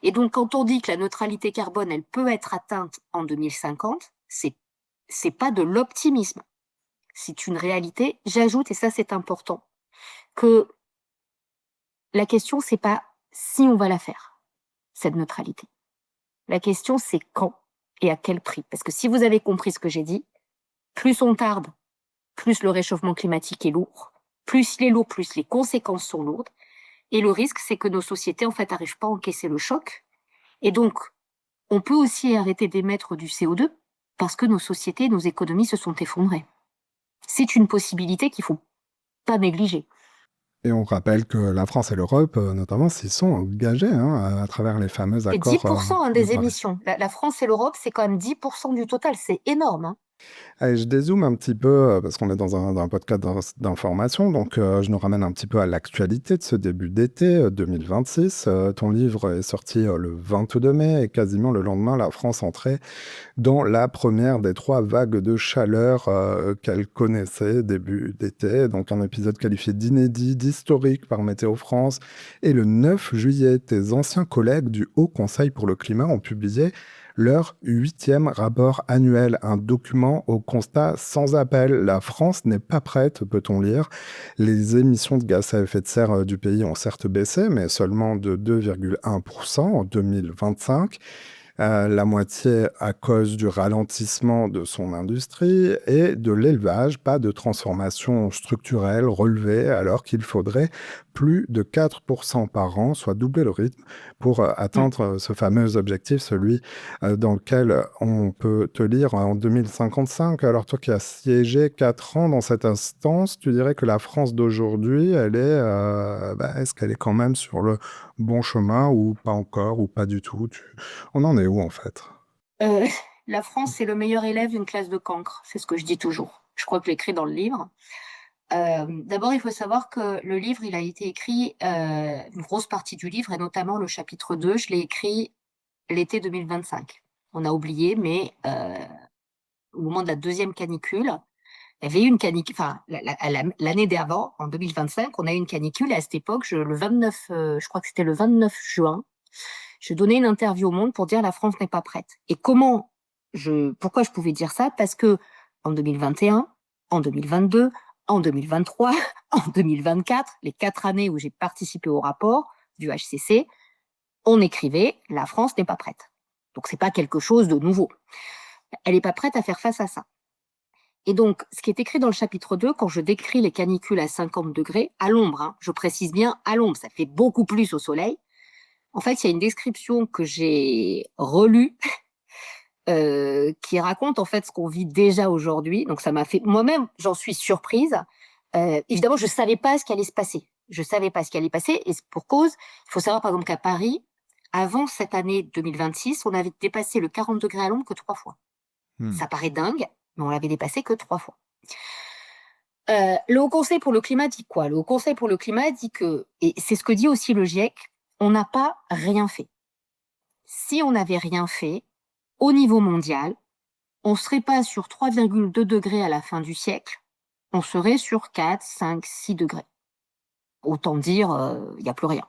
Et donc, quand on dit que la neutralité carbone, elle peut être atteinte en 2050, c'est pas de l'optimisme. C'est une réalité. J'ajoute, et ça c'est important, que la question c'est pas si on va la faire, cette neutralité. La question c'est quand et à quel prix. Parce que si vous avez compris ce que j'ai dit, plus on tarde, plus le réchauffement climatique est lourd. Plus il est lourd, plus les conséquences sont lourdes. Et le risque, c'est que nos sociétés, en fait, n'arrivent pas à encaisser le choc. Et donc, on peut aussi arrêter d'émettre du CO2 parce que nos sociétés, nos économies se sont effondrées. C'est une possibilité qu'il ne faut pas négliger. Et on rappelle que la France et l'Europe, notamment, s'y sont engagés à travers les fameux C'est accords 10% de des Paris. émissions. La France et l'Europe, c'est quand même 10% du total. C'est énorme. Hein. Allez, je dézoome un petit peu parce qu'on est dans un podcast d'information, donc je nous ramène un petit peu à l'actualité de ce début d'été 2026. Ton livre est sorti le 22 mai et quasiment le lendemain, la France entrait dans la première des 3 vagues de chaleur qu'elle connaissait début d'été. Donc un épisode qualifié d'inédit, d'historique par Météo France. Et le 9 juillet, tes anciens collègues du Haut Conseil pour le climat ont publié leur 8e rapport annuel, un document au constat sans appel. La France n'est pas prête, peut-on lire. Les émissions de gaz à effet de serre du pays ont certes baissé, mais seulement de 2,1% en 2025. La moitié à cause du ralentissement de son industrie et de l'élevage, pas de transformation structurelle relevée, alors qu'il faudrait plus de 4% par an, soit doubler le rythme pour atteindre ce fameux objectif, celui dans lequel on peut te lire en 2055. Alors toi qui as siégé 4 ans dans cette instance, tu dirais que la France d'aujourd'hui, est-ce qu'elle est quand même sur le bon chemin ou pas encore ou pas du tout? On en est où en fait? La France, c'est le meilleur élève d'une classe de cancre. C'est ce que je dis toujours. Je crois que je l'écris dans le livre. D'abord, il faut savoir que le livre, il a été écrit, une grosse partie du livre, et notamment le chapitre 2, je l'ai écrit l'été 2025. On a oublié, mais au moment de la deuxième canicule, il y avait eu une canicule, enfin, l'année d'avant, en 2025, on a eu une canicule, et à cette époque, le 29, je crois que c'était le 29 juin, je donnais une interview au Monde pour dire la France n'est pas prête. Et pourquoi je pouvais dire ça? Parce que en 2021, en 2022, en 2023, en 2024, les 4 années où j'ai participé au rapport du HCC, on écrivait la France n'est pas prête. Donc c'est pas quelque chose de nouveau. Elle n'est pas prête à faire face à ça. Et donc, ce qui est écrit dans le chapitre 2, quand je décris les canicules à 50 degrés, à l'ombre, je précise bien à l'ombre, ça fait beaucoup plus au soleil. En fait, il y a une description que j'ai relue qui raconte en fait ce qu'on vit déjà aujourd'hui. Donc ça m'a fait, moi-même, j'en suis surprise. Évidemment, je savais pas ce qui allait se passer. Je savais pas ce qui allait passer, et pour cause, il faut savoir par exemple qu'à Paris, avant cette année 2026, on avait dépassé le 40 degrés à l'ombre que 3 fois. Ça paraît dingue, mais on l'avait dépassé que 3 fois. Le Haut Conseil pour le climat dit quoi? Le Haut Conseil pour le climat dit que, et c'est ce que dit aussi le GIEC, on n'a pas rien fait. Si on n'avait rien fait, au niveau mondial, on ne serait pas sur 3,2 degrés à la fin du siècle, on serait sur 4, 5, 6 degrés. Autant dire, il n'y a plus rien.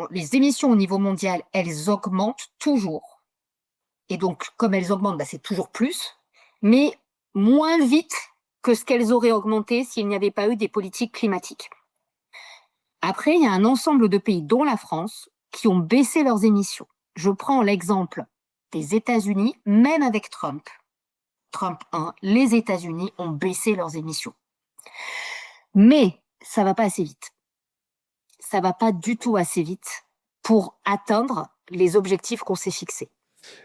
Les émissions au niveau mondial, elles augmentent toujours. Et donc, comme elles augmentent, c'est toujours plus, mais moins vite que ce qu'elles auraient augmenté s'il n'y avait pas eu des politiques climatiques. Après, il y a un ensemble de pays, dont la France, qui ont baissé leurs émissions. Je prends l'exemple des États-Unis, même avec Trump. Trump 1, les États-Unis ont baissé leurs émissions. Mais ça va pas assez vite. Ça va pas du tout assez vite pour atteindre les objectifs qu'on s'est fixés.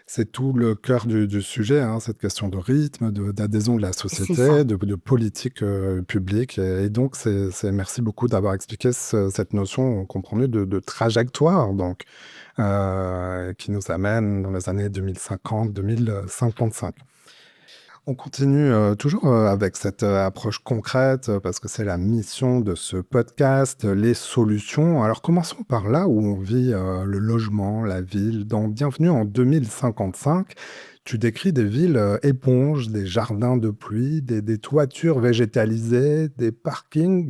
C'est tout le cœur du sujet, hein, cette question de rythme, d'adhésion de la C'est ça. société, de politique publique. Et donc, merci beaucoup d'avoir expliqué cette notion, on comprend mieux, de trajectoire, donc, qui nous amène dans les années 2050-2055. On continue toujours avec cette approche concrète parce que c'est la mission de ce podcast, les solutions. Alors commençons par là où on vit le logement, la ville. Dans Bienvenue en 2055, tu décris des villes éponges, des jardins de pluie, des toitures végétalisées, des parkings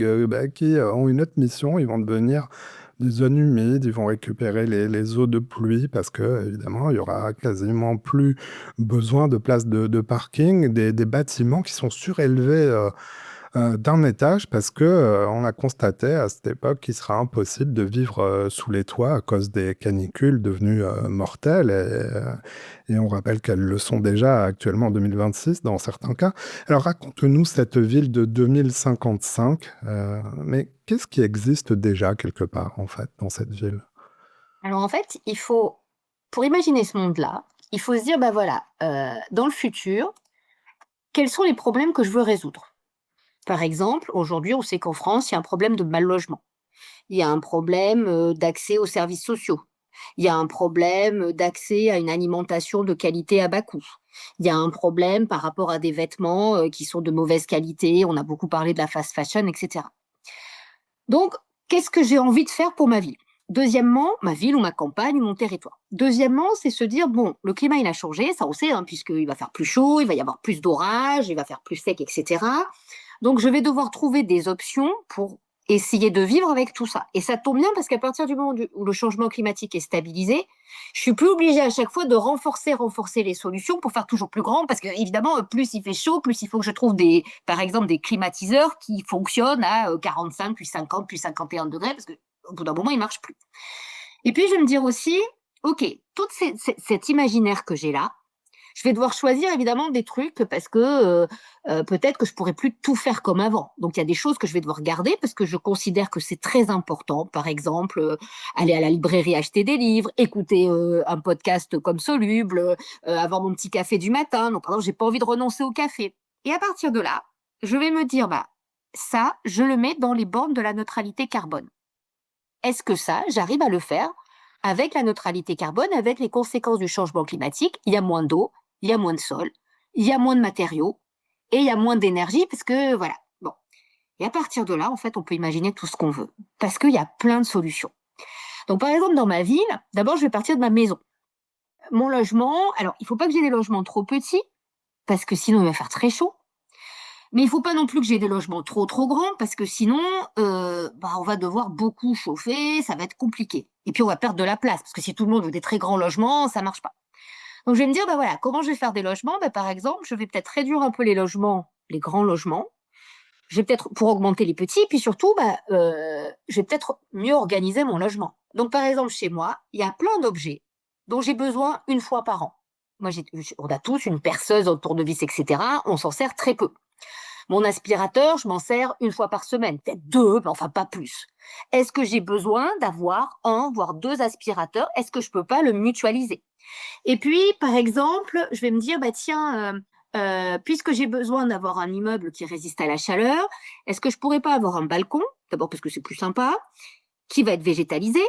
qui ont une autre mission. Ils vont devenir des zones humides, ils vont récupérer les eaux de pluie parce que évidemment il y aura quasiment plus besoin de places de parking, des bâtiments qui sont surélevés d'un étage parce que on a constaté à cette époque qu'il sera impossible de vivre sous les toits à cause des canicules devenues mortelles. Et on rappelle qu'elles le sont déjà actuellement en 2026 dans certains cas. Alors raconte-nous cette ville de 2055, mais qu'est-ce qui existe déjà quelque part en fait dans cette ville? Alors en fait, pour imaginer ce monde-là, il faut se dire, bah voilà, dans le futur, quels sont les problèmes que je veux résoudre? Par exemple, aujourd'hui, on sait qu'en France, il y a un problème de mal logement. Il y a un problème d'accès aux services sociaux. Il y a un problème d'accès à une alimentation de qualité à bas coût. Il y a un problème par rapport à des vêtements qui sont de mauvaise qualité. On a beaucoup parlé de la fast fashion, etc. Donc, qu'est-ce que j'ai envie de faire pour ma ville? Deuxièmement, ma ville ou ma campagne ou mon territoire. Deuxièmement, c'est se dire, bon, le climat, il a changé, ça on sait, hein, puisqu'il va faire plus chaud, il va y avoir plus d'orages, il va faire plus sec, etc. Donc, je vais devoir trouver des options pour essayer de vivre avec tout ça. Et ça tombe bien parce qu'à partir du moment où le changement climatique est stabilisé, je suis plus obligée à chaque fois de renforcer les solutions pour faire toujours plus grand parce que évidemment, plus il fait chaud, plus il faut que je trouve par exemple, des climatiseurs qui fonctionnent à 45, puis 50, puis 51 degrés parce que au bout d'un moment, ils marchent plus. Et puis, je vais me dire aussi, ok, cet imaginaire que j'ai là, je vais devoir choisir évidemment des trucs parce que peut-être que je pourrais plus tout faire comme avant. Donc il y a des choses que je vais devoir garder parce que je considère que c'est très important. Par exemple, aller à la librairie acheter des livres, écouter un podcast comme Soluble, avoir mon petit café du matin. Donc par exemple, j'ai pas envie de renoncer au café. Et à partir de là, je vais me dire bah ça, je le mets dans les bornes de la neutralité carbone. Est-ce que ça, j'arrive à le faire avec la neutralité carbone, avec les conséquences du changement climatique? Il y a moins d'eau, il y a moins de sol, il y a moins de matériaux et il y a moins d'énergie parce que voilà. Bon. Et à partir de là, en fait, on peut imaginer tout ce qu'on veut parce qu'il y a plein de solutions. Donc, par exemple, dans ma ville, d'abord, je vais partir de ma maison. Mon logement, alors, il ne faut pas que j'ai des logements trop petits parce que sinon, il va faire très chaud. Mais il faut pas non plus que j'ai des logements trop grands parce que sinon, on va devoir beaucoup chauffer, ça va être compliqué. Et puis on va perdre de la place parce que si tout le monde veut des très grands logements, ça marche pas. Donc je vais me dire, bah voilà, comment je vais faire des logements? Bah, par exemple, je vais peut-être réduire un peu les logements, les grands logements. Je vais peut-être pour augmenter les petits, puis surtout, je vais peut-être mieux organiser mon logement. Donc par exemple, chez moi, il y a plein d'objets dont j'ai besoin une fois par an. Moi, on a tous une perceuse, un tournevis, etc. On s'en sert très peu. Mon aspirateur, je m'en sers une fois par semaine, peut-être deux, mais enfin pas plus. Est-ce que j'ai besoin d'avoir un, voire deux aspirateurs? Est-ce que je peux pas le mutualiser? Et puis, par exemple, je vais me dire, bah tiens, puisque j'ai besoin d'avoir un immeuble qui résiste à la chaleur, est-ce que je pourrais pas avoir un balcon? D'abord parce que c'est plus sympa, qui va être végétalisé,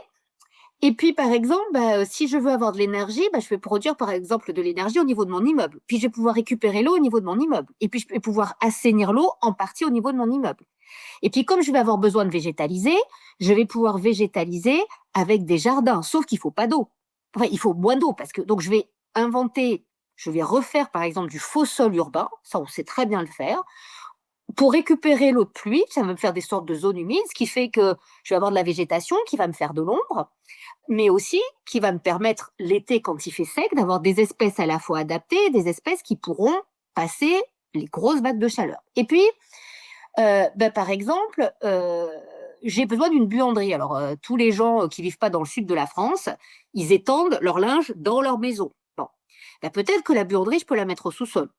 et puis, par exemple, si je veux avoir de l'énergie, je vais produire, par exemple, de l'énergie au niveau de mon immeuble. Puis, je vais pouvoir récupérer l'eau au niveau de mon immeuble. Et puis, je vais pouvoir assainir l'eau en partie au niveau de mon immeuble. Et puis, comme je vais avoir besoin de végétaliser, je vais pouvoir végétaliser avec des jardins. Sauf qu'il faut pas d'eau. Enfin, il faut moins d'eau parce que, donc, je vais refaire, par exemple, du faux sol urbain. Ça, on sait très bien le faire. Pour récupérer l'eau de pluie, ça va me faire des sortes de zones humides, ce qui fait que je vais avoir de la végétation qui va me faire de l'ombre, mais aussi qui va me permettre, l'été, quand il fait sec, d'avoir des espèces à la fois adaptées, des espèces qui pourront passer les grosses vagues de chaleur. Et puis, par exemple, j'ai besoin d'une buanderie. Alors, tous les gens qui vivent pas dans le sud de la France, ils étendent leur linge dans leur maison. Bon, peut-être que la buanderie, je peux la mettre au sous-sol.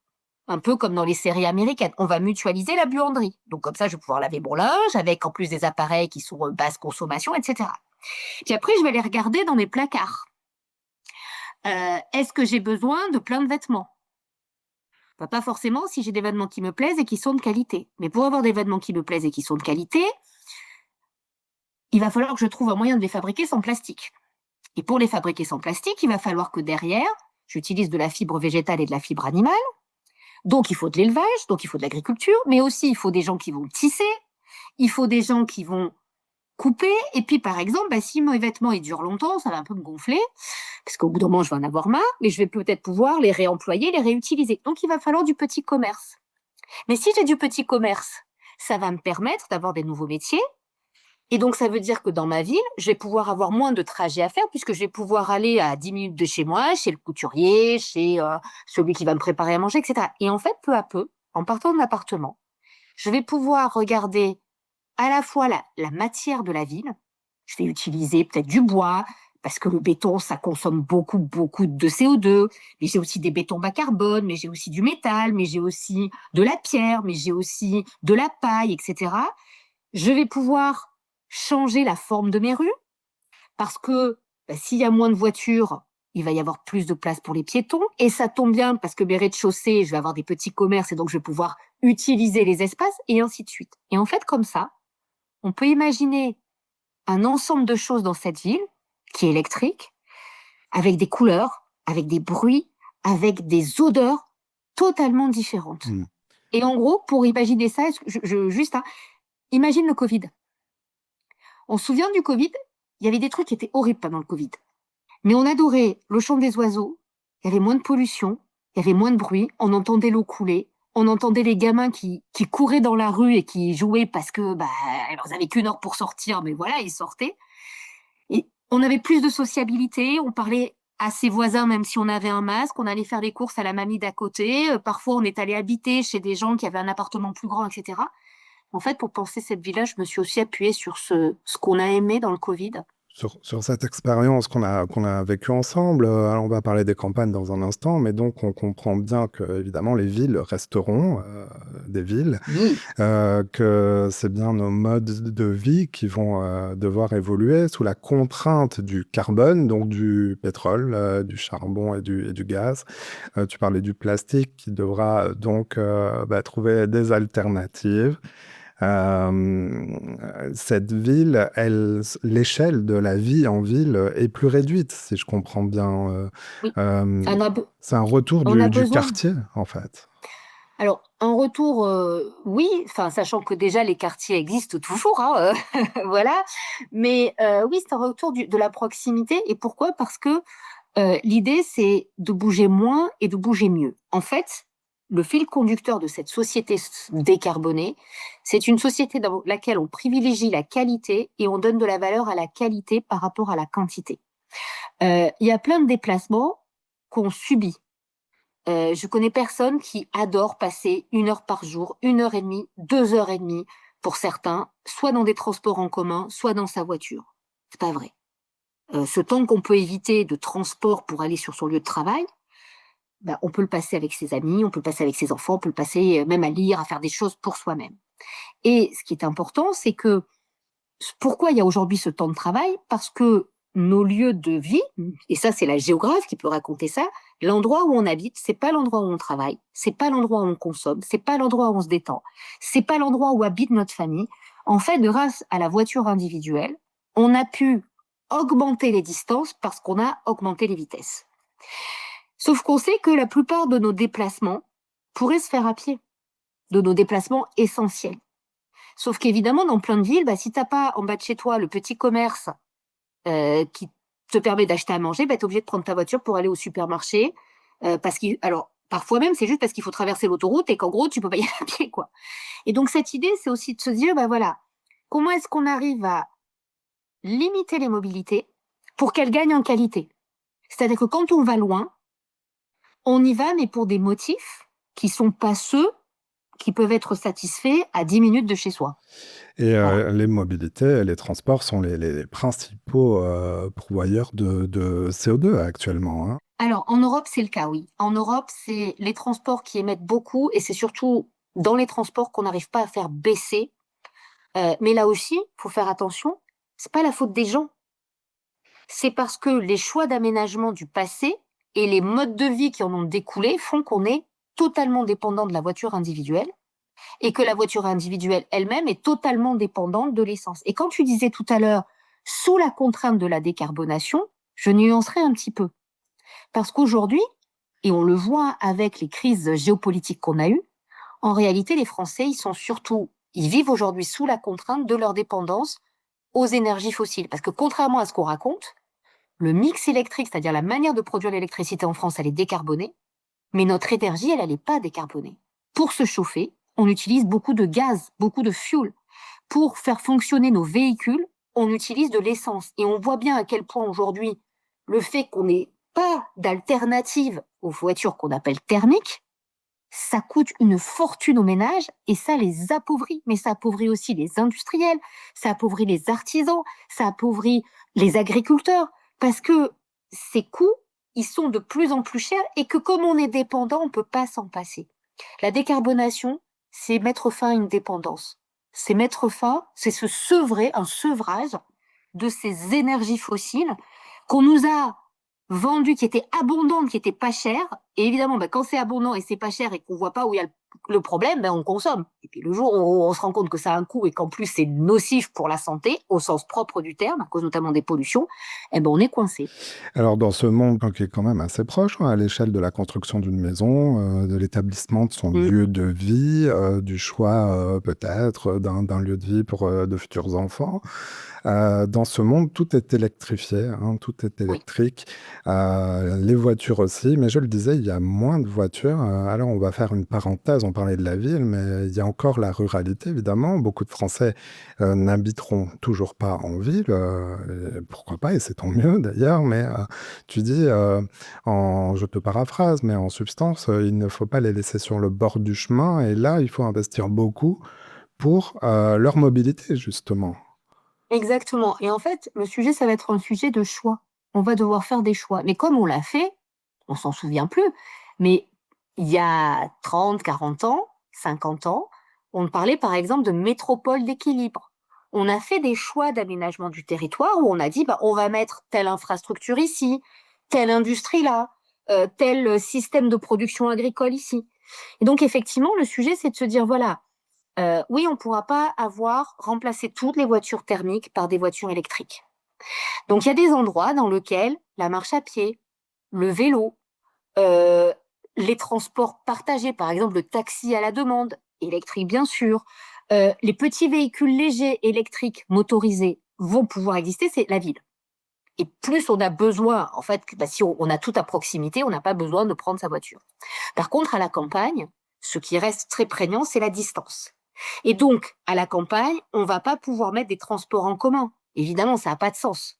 Un peu comme dans les séries américaines. On va mutualiser la buanderie. Donc comme ça, je vais pouvoir laver mon linge avec en plus des appareils qui sont basse consommation, etc. Puis après, je vais aller regarder dans mes placards. Est-ce que j'ai besoin de plein de vêtements? Bah, pas forcément si j'ai des vêtements qui me plaisent et qui sont de qualité. Mais pour avoir des vêtements qui me plaisent et qui sont de qualité, il va falloir que je trouve un moyen de les fabriquer sans plastique. Et pour les fabriquer sans plastique, il va falloir que derrière, j'utilise de la fibre végétale et de la fibre animale. Donc il faut de l'élevage, donc il faut de l'agriculture, mais aussi il faut des gens qui vont tisser, il faut des gens qui vont couper. Et puis par exemple, bah, si mes vêtements ils durent longtemps, ça va un peu me gonfler, parce qu'au bout d'un moment je vais en avoir marre, mais je vais peut-être pouvoir les réemployer, les réutiliser. Donc il va falloir du petit commerce. Mais si j'ai du petit commerce, ça va me permettre d'avoir des nouveaux métiers. Et donc, ça veut dire que dans ma ville, je vais pouvoir avoir moins de trajets à faire puisque je vais pouvoir aller à 10 minutes de chez moi, chez le couturier, chez celui qui va me préparer à manger, etc. Et en fait, peu à peu, en partant de l'appartement, je vais pouvoir regarder à la fois la matière de la ville. Je vais utiliser peut-être du bois parce que le béton, ça consomme beaucoup, beaucoup de CO2. Mais j'ai aussi des bétons bas carbone, mais j'ai aussi du métal, mais j'ai aussi de la pierre, mais j'ai aussi de la paille, etc. Je vais pouvoir changer la forme de mes rues parce que bah, s'il y a moins de voitures, il va y avoir plus de place pour les piétons. Et ça tombe bien parce que mes rez-de-chaussée, je vais avoir des petits commerces et donc je vais pouvoir utiliser les espaces et ainsi de suite. Et en fait, comme ça, on peut imaginer un ensemble de choses dans cette ville qui est électrique, avec des couleurs, avec des bruits, avec des odeurs totalement différentes. Mmh. Et en gros, pour imaginer ça, juste, hein, imagine le Covid. On se souvient du Covid, il y avait des trucs qui étaient horribles pendant le Covid. Mais on adorait le chant des oiseaux, il y avait moins de pollution, il y avait moins de bruit, on entendait l'eau couler, on entendait les gamins qui couraient dans la rue et qui jouaient parce que bah ils avaient qu'une heure pour sortir, mais voilà, ils sortaient. Et on avait plus de sociabilité, on parlait à ses voisins même si on avait un masque, on allait faire les courses à la mamie d'à côté, parfois on est allé habiter chez des gens qui avaient un appartement plus grand, etc. En fait, pour penser cette ville-là, je me suis aussi appuyée sur ce qu'on a aimé dans le Covid. Sur cette expérience qu'on a vécue ensemble, alors on va parler des campagnes dans un instant, mais donc on comprend bien que évidemment les villes resteront des villes, Oui, que c'est bien nos modes de vie qui vont devoir évoluer sous la contrainte du carbone, donc du pétrole, du charbon et du gaz. Tu parlais du plastique qui devra donc trouver des alternatives. Cette ville, l'échelle de la vie en ville est plus réduite, si je comprends bien. oui. Euh, On a, be- c'est un retour on a du besoin. quartier, en fait. Alors, en retour, oui, enfin, sachant que déjà les quartiers existent toujours, hein, voilà. Mais oui, c'est un retour de la proximité. Et pourquoi? Parce que l'idée, c'est de bouger moins et de bouger mieux. En fait, le fil conducteur de cette société décarbonée, c'est une société dans laquelle on privilégie la qualité et on donne de la valeur à la qualité par rapport à la quantité. Il y a plein de déplacements qu'on subit. Je connais personne qui adore passer 1 heure par jour, 1 heure et demie, 2 heures et demie, pour certains, soit dans des transports en commun, soit dans sa voiture. C'est pas vrai. Ce temps qu'on peut éviter de transport pour aller sur son lieu de travail, bah, on peut le passer avec ses amis, on peut le passer avec ses enfants, on peut le passer même à lire, à faire des choses pour soi-même. Et ce qui est important, c'est que pourquoi il y a aujourd'hui ce temps de travail? Parce que nos lieux de vie, et ça c'est la géographe qui peut raconter ça, l'endroit où on habite, c'est pas l'endroit où on travaille, c'est pas l'endroit où on consomme, c'est pas l'endroit où on se détend, c'est pas l'endroit où habite notre famille. En fait, grâce à la voiture individuelle, on a pu augmenter les distances parce qu'on a augmenté les vitesses. Sauf qu'on sait que la plupart de nos déplacements pourraient se faire à pied, de nos déplacements essentiels. Sauf qu'évidemment, dans plein de villes, bah, si t'as pas en bas de chez toi le petit commerce qui te permet d'acheter à manger, bah, tu es obligé de prendre ta voiture pour aller au supermarché. Alors, parfois même, c'est juste parce qu'il faut traverser l'autoroute et qu'en gros, tu peux pas y aller à pied, quoi. Et donc, cette idée, c'est aussi de se dire, bah voilà, comment est-ce qu'on arrive à limiter les mobilités pour qu'elles gagnent en qualité? C'est-à-dire que quand on va loin, on y va, mais pour des motifs qui sont pas ceux qui peuvent être satisfaits à 10 minutes de chez soi. Et Voilà. les mobilités, les transports sont les principaux pourvoyeurs de CO2 actuellement, hein. Alors, en Europe, c'est le cas, oui. En Europe, c'est les transports qui émettent beaucoup et c'est surtout dans les transports qu'on n'arrive pas à faire baisser. Mais là aussi, faut faire attention, c'est pas la faute des gens. C'est parce que les choix d'aménagement du passé et les modes de vie qui en ont découlé font qu'on est totalement dépendant de la voiture individuelle et que la voiture individuelle elle-même est totalement dépendante de l'essence. Et quand tu disais tout à l'heure, sous la contrainte de la décarbonation, je nuancerais un petit peu. Parce qu'aujourd'hui, et on le voit avec les crises géopolitiques qu'on a eues, en réalité, les Français, ils vivent aujourd'hui sous la contrainte de leur dépendance aux énergies fossiles. Parce que contrairement à ce qu'on raconte, le mix électrique, c'est-à-dire la manière de produire l'électricité en France, elle est décarbonée, mais notre énergie, elle n'est pas décarbonée. Pour se chauffer, on utilise beaucoup de gaz, beaucoup de fuel. Pour faire fonctionner nos véhicules, on utilise de l'essence. Et on voit bien à quel point aujourd'hui, le fait qu'on n'ait pas d'alternative aux voitures qu'on appelle thermiques, ça coûte une fortune aux ménages et ça les appauvrit. Mais ça appauvrit aussi les industriels, ça appauvrit les artisans, ça appauvrit les agriculteurs parce que ces coûts, ils sont de plus en plus chers et que comme on est dépendant, on ne peut pas s'en passer. La décarbonation, c'est mettre fin à une dépendance. C'est mettre fin, c'est se sevrer, un sevrage de ces énergies fossiles qu'on nous a vendues, qui étaient abondantes, qui étaient pas chères. Et évidemment, quand c'est abondant et c'est pas cher et qu'on voit pas où il y a le problème, on consomme. Et puis le jour où on se rend compte que ça a un coût et qu'en plus c'est nocif pour la santé, au sens propre du terme, à cause notamment des pollutions, on est coincé. Alors, dans ce monde qui est quand même assez proche, hein, à l'échelle de la construction d'une maison, de l'établissement de son Mm. lieu de vie, du choix peut-être d'un lieu de vie pour de futurs enfants, dans ce monde, tout est électrifié, hein, tout est Oui. électrique, les voitures aussi, mais je le disais, il y a moins de voitures. Alors, on va faire une parenthèse, on parlait de la ville, mais il y a encore la ruralité, évidemment. Beaucoup de Français n'habiteront toujours pas en ville, et pourquoi pas, et c'est tant mieux d'ailleurs, mais tu dis, je te paraphrase, mais en substance, il ne faut pas les laisser sur le bord du chemin, et là, il faut investir beaucoup pour leur mobilité, justement. Exactement. Et en fait, le sujet, ça va être un sujet de choix. On va devoir faire des choix. Mais comme on l'a fait, on s'en souvient plus. Mais il y a 30, 40 ans, 50 ans, on parlait par exemple de métropole d'équilibre. On a fait des choix d'aménagement du territoire où on a dit, on va mettre telle infrastructure ici, telle industrie là, tel système de production agricole ici. Et donc effectivement, le sujet, c'est de se dire, voilà, oui, on ne pourra pas remplacer toutes les voitures thermiques par des voitures électriques. Donc il y a des endroits dans lesquels la marche à pied, le vélo, euh, les transports partagés, par exemple le taxi à la demande, électrique bien sûr, les petits véhicules légers électriques motorisés vont pouvoir exister, c'est la ville. Et plus on a besoin, en fait, si on a tout à proximité, on n'a pas besoin de prendre sa voiture. Par contre, à la campagne, ce qui reste très prégnant, c'est la distance. Et donc, à la campagne, on va pas pouvoir mettre des transports en commun. Évidemment, ça n'a pas de sens.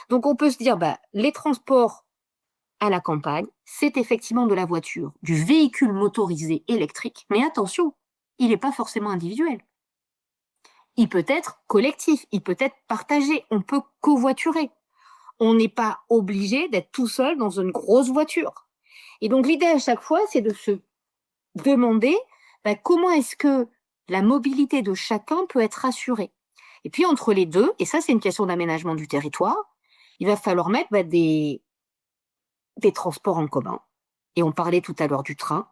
Donc, on peut se dire, les transports à la campagne, c'est effectivement de la voiture, du véhicule motorisé électrique. Mais attention, il n'est pas forcément individuel. Il peut être collectif, il peut être partagé, on peut covoiturer. On n'est pas obligé d'être tout seul dans une grosse voiture. Et donc, l'idée à chaque fois, c'est de se demander comment est-ce que la mobilité de chacun peut être assurée. Et puis entre les deux, et ça c'est une question d'aménagement du territoire, il va falloir mettre des transports en commun. Et on parlait tout à l'heure du train.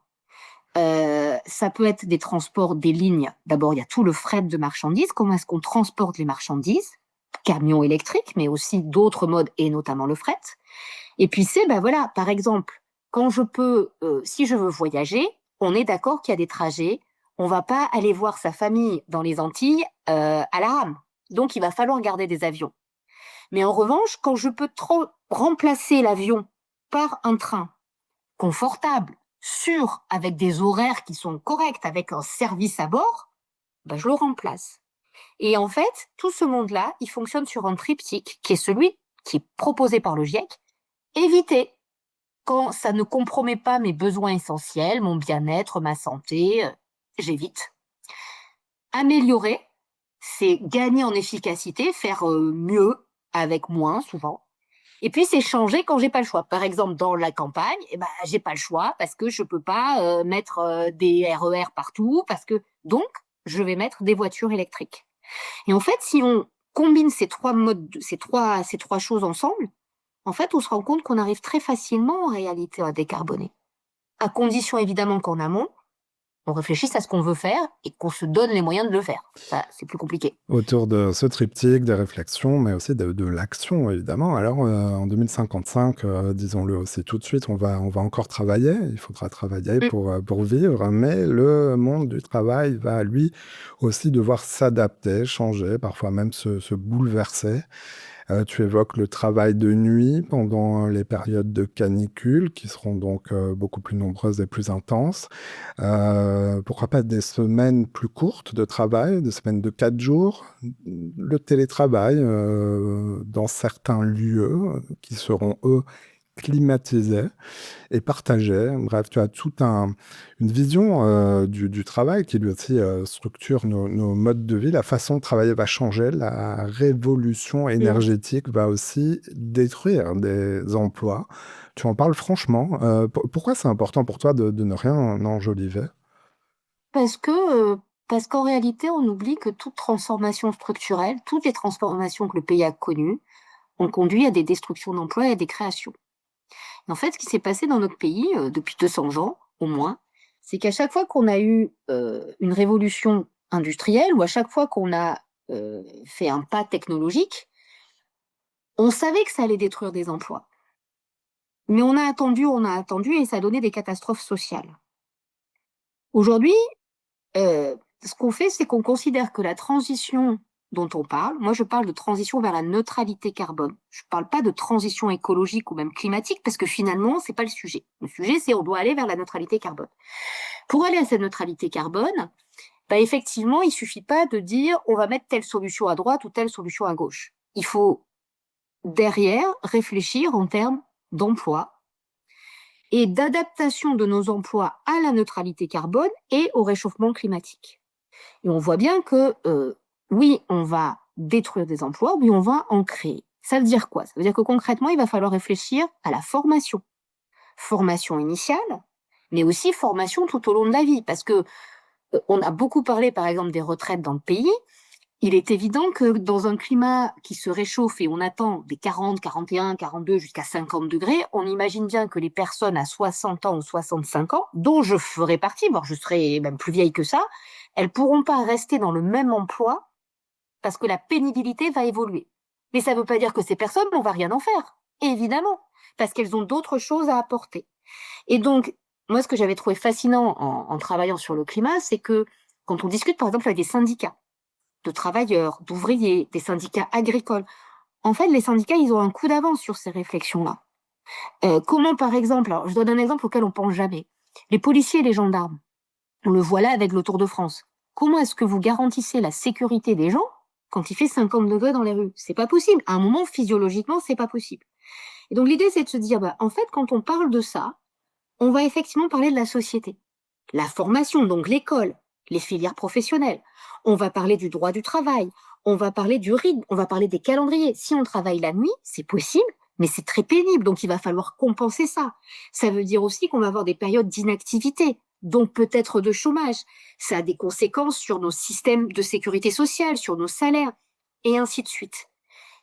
Ça peut être des transports, des lignes. D'abord, il y a tout le fret de marchandises. Comment est-ce qu'on transporte les marchandises? Camions électriques, mais aussi d'autres modes, et notamment le fret. Et puis c'est, voilà, par exemple, quand si je veux voyager, on est d'accord qu'il y a des trajets. On va pas aller voir sa famille dans les Antilles à la rame. Donc, il va falloir garder des avions. Mais en revanche, quand je peux remplacer l'avion par un train confortable, sûr, avec des horaires qui sont corrects, avec un service à bord, je le remplace. Et en fait, tout ce monde-là, il fonctionne sur un triptyque qui est celui qui est proposé par le GIEC. Éviter quand ça ne compromet pas mes besoins essentiels, mon bien-être, ma santé. j'évite. Améliorer, c'est gagner en efficacité, faire mieux avec moins souvent. Et puis c'est changer quand j'ai pas le choix. Par exemple, dans la campagne, eh ben, j'ai pas le choix parce que je peux pas mettre des RER partout, parce que donc je vais mettre des voitures électriques. Et en fait, si on combine ces trois modes, ces trois choses ensemble, en fait, on se rend compte qu'on arrive très facilement en réalité à décarboner. À condition évidemment qu'en amont, on réfléchisse à ce qu'on veut faire et qu'on se donne les moyens de le faire. Ça, c'est plus compliqué. Autour de ce triptyque des réflexions, mais aussi de l'action, évidemment. Alors, en 2055, disons-le aussi tout de suite, on va encore travailler. Il faudra travailler Mm. pour vivre, mais le monde du travail va, lui, aussi devoir s'adapter, changer, parfois même se bouleverser. Tu évoques le travail de nuit pendant les périodes de canicule, qui seront donc beaucoup plus nombreuses et plus intenses. Pourquoi pas des semaines plus courtes de travail, des semaines de 4 jours? Le télétravail dans certains lieux qui seront, eux, climatisés et partagés. Bref, tu as une vision du travail qui lui aussi structure nos modes de vie. La façon de travailler va changer. La révolution Mm. énergétique va aussi détruire des emplois. Tu en parles franchement. Pourquoi c'est important pour toi de ne rien enjoliver? Parce que, parce qu'en réalité, on oublie que toute transformation structurelle, toutes les transformations que le pays a connues, ont conduit à des destructions d'emplois et à des créations. Et en fait, ce qui s'est passé dans notre pays, depuis 200 ans, au moins, c'est qu'à chaque fois qu'on a eu, une révolution industrielle ou à chaque fois qu'on a, fait un pas technologique, on savait que ça allait détruire des emplois. Mais on a attendu et ça a donné des catastrophes sociales. Aujourd'hui, ce qu'on fait, c'est qu'on considère que la transition dont on parle, moi je parle de transition vers la neutralité carbone. Je parle pas de transition écologique ou même climatique parce que finalement, c'est pas le sujet. Le sujet, c'est on doit aller vers la neutralité carbone. Pour aller à cette neutralité carbone, bah effectivement, il suffit pas de dire on va mettre telle solution à droite ou telle solution à gauche. Il faut derrière réfléchir en termes d'emploi et d'adaptation de nos emplois à la neutralité carbone et au réchauffement climatique. Et on voit bien que, oui, on va détruire des emplois, oui, on va en créer. Ça veut dire quoi? Ça veut dire que concrètement, il va falloir réfléchir à la formation. Formation initiale, mais aussi formation tout au long de la vie. Parce que on a beaucoup parlé, par exemple, des retraites dans le pays. Il est évident que dans un climat qui se réchauffe et on attend des 40, 41, 42 jusqu'à 50 degrés, on imagine bien que les personnes à 60 ans ou 65 ans, dont je ferai partie, voire je serai même plus vieille que ça, elles pourront pas rester dans le même emploi parce que la pénibilité va évoluer. Mais ça ne veut pas dire que ces personnes, on va rien en faire. Évidemment, parce qu'elles ont d'autres choses à apporter. Et donc, moi, ce que j'avais trouvé fascinant en travaillant sur le climat, c'est que quand on discute, par exemple, avec des syndicats de travailleurs, d'ouvriers, des syndicats agricoles, en fait, les syndicats, ils ont un coup d'avance sur ces réflexions-là. Comment, par exemple, alors je donne un exemple auquel on pense jamais. Les policiers et les gendarmes, on le voit là avec le Tour de France. Comment est-ce que vous garantissez la sécurité des gens quand il fait 50 degrés dans les rues? C'est pas possible. À un moment, physiologiquement, c'est pas possible. Et donc, l'idée, c'est de se dire, bah, en fait, quand on parle de ça, on va effectivement parler de la société. La formation, donc l'école, les filières professionnelles. On va parler du droit du travail. On va parler du rythme. On va parler des calendriers. Si on travaille la nuit, c'est possible, mais c'est très pénible. Donc, il va falloir compenser ça. Ça veut dire aussi qu'on va avoir des périodes d'inactivité, donc peut-être de chômage. Ça a des conséquences sur nos systèmes de sécurité sociale, sur nos salaires, et ainsi de suite.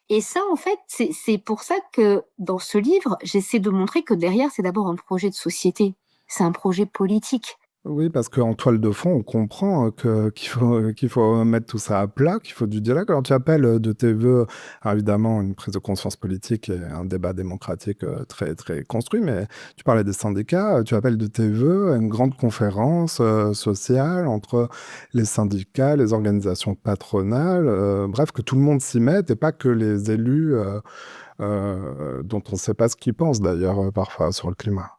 Et ça, en fait, c'est pour ça que dans ce livre, j'essaie de montrer que derrière, c'est d'abord un projet de société. C'est un projet politique. Oui, parce qu'en toile de fond, on comprend qu'il faut mettre tout ça à plat, qu'il faut du dialogue. Alors, tu appelles de tes voeux, alors évidemment, une prise de conscience politique et un débat démocratique très, très construit, mais tu parlais des syndicats, tu appelles de tes voeux à une grande conférence sociale entre les syndicats, les organisations patronales, bref, que tout le monde s'y mette et pas que les élus dont on ne sait pas ce qu'ils pensent d'ailleurs parfois sur le climat.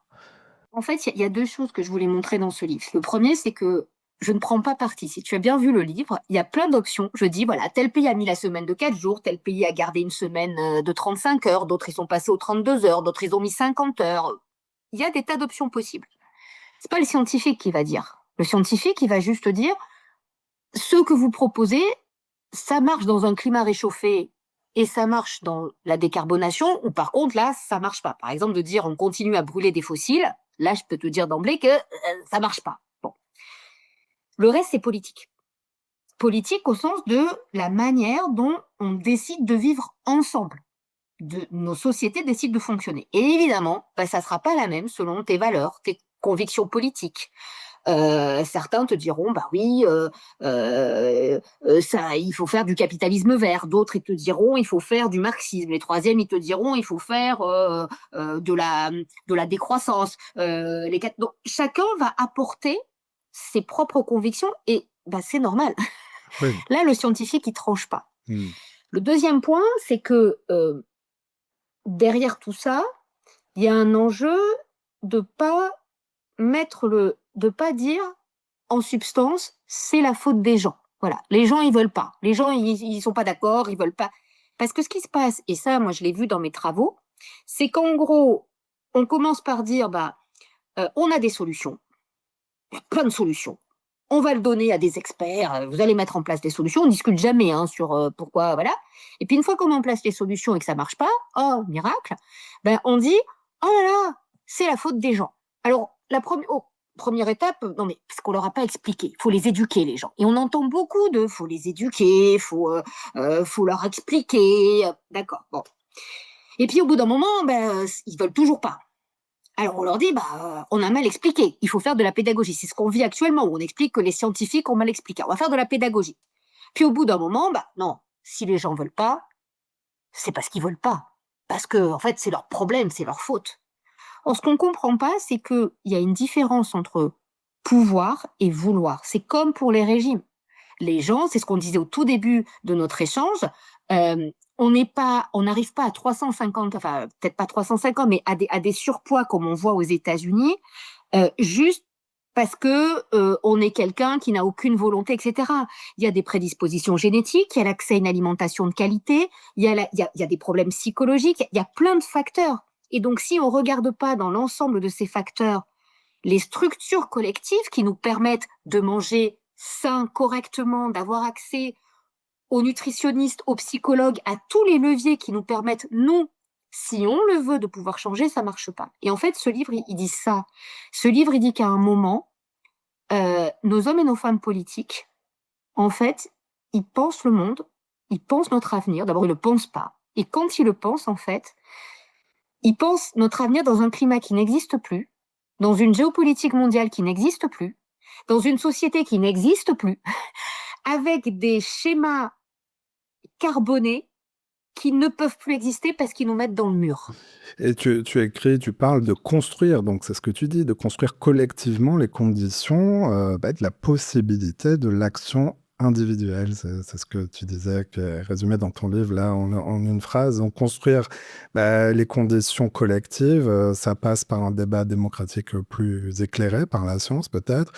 En fait, il y a 2 choses que je voulais montrer dans ce livre. Le premier, c'est que je ne prends pas parti. Si tu as bien vu le livre, il y a plein d'options. Je dis, voilà, tel pays a mis la semaine de 4 jours, tel pays a gardé une semaine de 35 heures, d'autres ils sont passés aux 32 heures, d'autres ils ont mis 50 heures. Il y a des tas d'options possibles. C'est pas le scientifique qui va dire. Le scientifique, il va juste dire, ce que vous proposez, ça marche dans un climat réchauffé et ça marche dans la décarbonation, ou par contre, là, ça marche pas. Par exemple, de dire on continue à brûler des fossiles, là, je peux te dire d'emblée que ça marche pas. Bon. Le reste, c'est politique. Politique au sens de la manière dont on décide de vivre ensemble, nos sociétés décident de fonctionner. Et évidemment, ça ne sera pas la même selon tes valeurs, tes convictions politiques. Certains te diront, bah oui, ça, il faut faire du capitalisme vert. D'autres, ils te diront, il faut faire du marxisme. Les troisièmes, ils te diront, il faut faire de la décroissance. Donc, chacun va apporter ses propres convictions et bah, c'est normal. Oui. Là, le scientifique, il tranche pas. Mmh. Le deuxième point, c'est que derrière tout ça, il y a un enjeu de pas de pas dire en substance, c'est la faute des gens. Voilà, les gens ils veulent pas. Les gens ils sont pas d'accord, ils veulent pas. Parce que ce qui se passe, et ça moi je l'ai vu dans mes travaux, c'est qu'en gros, on commence par dire on a des solutions. Il y a plein de solutions. On va le donner à des experts, vous allez mettre en place des solutions, on discute jamais sur pourquoi, voilà. Et puis une fois qu'on met en place les solutions et que ça marche pas, oh miracle, on dit oh là là, c'est la faute des gens. Alors première étape, non mais parce qu'on leur a pas expliqué, faut les éduquer les gens. Et on entend beaucoup de faut les éduquer, faut leur expliquer, d'accord. Bon. Et puis au bout d'un moment, ils veulent toujours pas. Alors on leur dit, on a mal expliqué, il faut faire de la pédagogie. C'est ce qu'on vit actuellement, où on explique que les scientifiques ont mal expliqué. On va faire de la pédagogie. Puis au bout d'un moment, non, si les gens veulent pas, c'est parce qu'ils veulent pas. Parce que, en fait, c'est leur problème, c'est leur faute. Or, ce qu'on comprend pas, c'est qu'il y a une différence entre pouvoir et vouloir. C'est comme pour les régimes. Les gens, c'est ce qu'on disait au tout début de notre échange, on n'arrive pas à 350, enfin peut-être pas 350, mais à des surpoids comme on voit aux États-Unis, juste parce que on est quelqu'un qui n'a aucune volonté, etc. Il y a des prédispositions génétiques, il y a l'accès à une alimentation de qualité, il y a des problèmes psychologiques, il y a plein de facteurs. Et donc, si on regarde pas dans l'ensemble de ces facteurs les structures collectives qui nous permettent de manger sain, correctement, d'avoir accès aux nutritionnistes, aux psychologues, à tous les leviers qui nous permettent, nous, si on le veut, de pouvoir changer, ça marche pas. Et en fait, ce livre, il dit ça. Ce livre, il dit qu'à un moment, nos hommes et nos femmes politiques, en fait, ils pensent le monde, ils pensent notre avenir. D'abord, ils le pensent pas. Et quand ils le pensent, en fait, ils pensent notre avenir dans un climat qui n'existe plus, dans une géopolitique mondiale qui n'existe plus, dans une société qui n'existe plus, avec des schémas carbonés qui ne peuvent plus exister parce qu'ils nous mettent dans le mur. Et tu écris, tu parles de construire, donc c'est ce que tu dis, de construire collectivement les conditions, de la possibilité de l'action individuelle. C'est ce que tu disais, qui est résumé dans ton livre, là, en une phrase. Donc construire les conditions collectives, ça passe par un débat démocratique plus éclairé, par la science peut-être.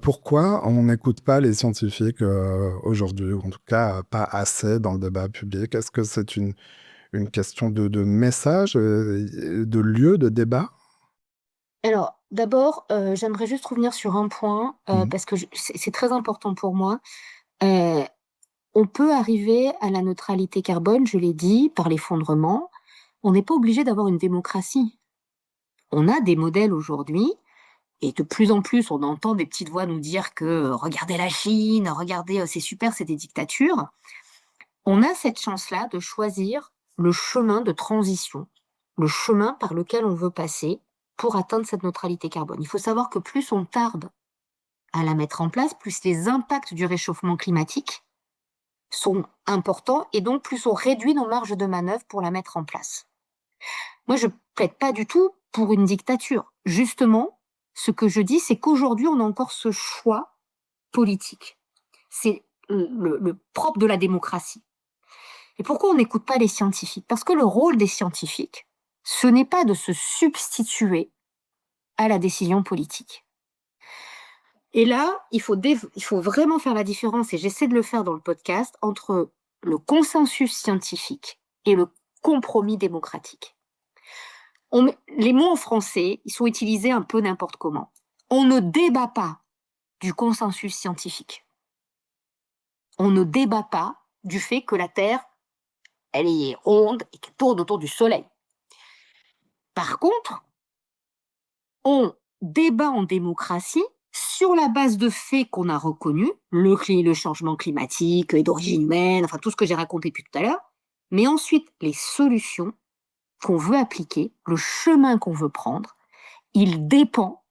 Pourquoi on n'écoute pas les scientifiques aujourd'hui, ou en tout cas pas assez dans le débat public? Est-ce que c'est une question de message, de lieu de débat? Alors, d'abord, j'aimerais juste revenir sur un point, Mmh. parce que c'est très important pour moi. Heu, on peut arriver à la neutralité carbone, je l'ai dit, par l'effondrement. On n'est pas obligé d'avoir une démocratie. On a des modèles aujourd'hui et de plus en plus, on entend des petites voix nous dire que regardez la Chine, regardez, c'est super, c'est des dictatures. On a cette chance-là de choisir le chemin de transition, le chemin par lequel on veut passer pour atteindre cette neutralité carbone. Il faut savoir que plus on tarde à la mettre en place, plus les impacts du réchauffement climatique sont importants et donc plus on réduit nos marges de manœuvre pour la mettre en place. Moi, je plaide pas du tout pour une dictature. Justement, ce que je dis, c'est qu'aujourd'hui, on a encore ce choix politique. C'est le propre de la démocratie. Et pourquoi on n'écoute pas les scientifiques? Parce que le rôle des scientifiques, ce n'est pas de se substituer à la décision politique. Et là, il faut vraiment faire la différence, et j'essaie de le faire dans le podcast, entre le consensus scientifique et le compromis démocratique. Les mots en français, ils sont utilisés un peu n'importe comment. On ne débat pas du consensus scientifique. On ne débat pas du fait que la Terre, elle est ronde et qu'elle tourne autour du Soleil. Par contre, on débat en démocratie sur la base de faits qu'on a reconnus, le changement climatique est d'origine humaine, enfin tout ce que j'ai raconté depuis tout à l'heure, mais ensuite les solutions qu'on veut appliquer, le chemin qu'on veut prendre, il dépend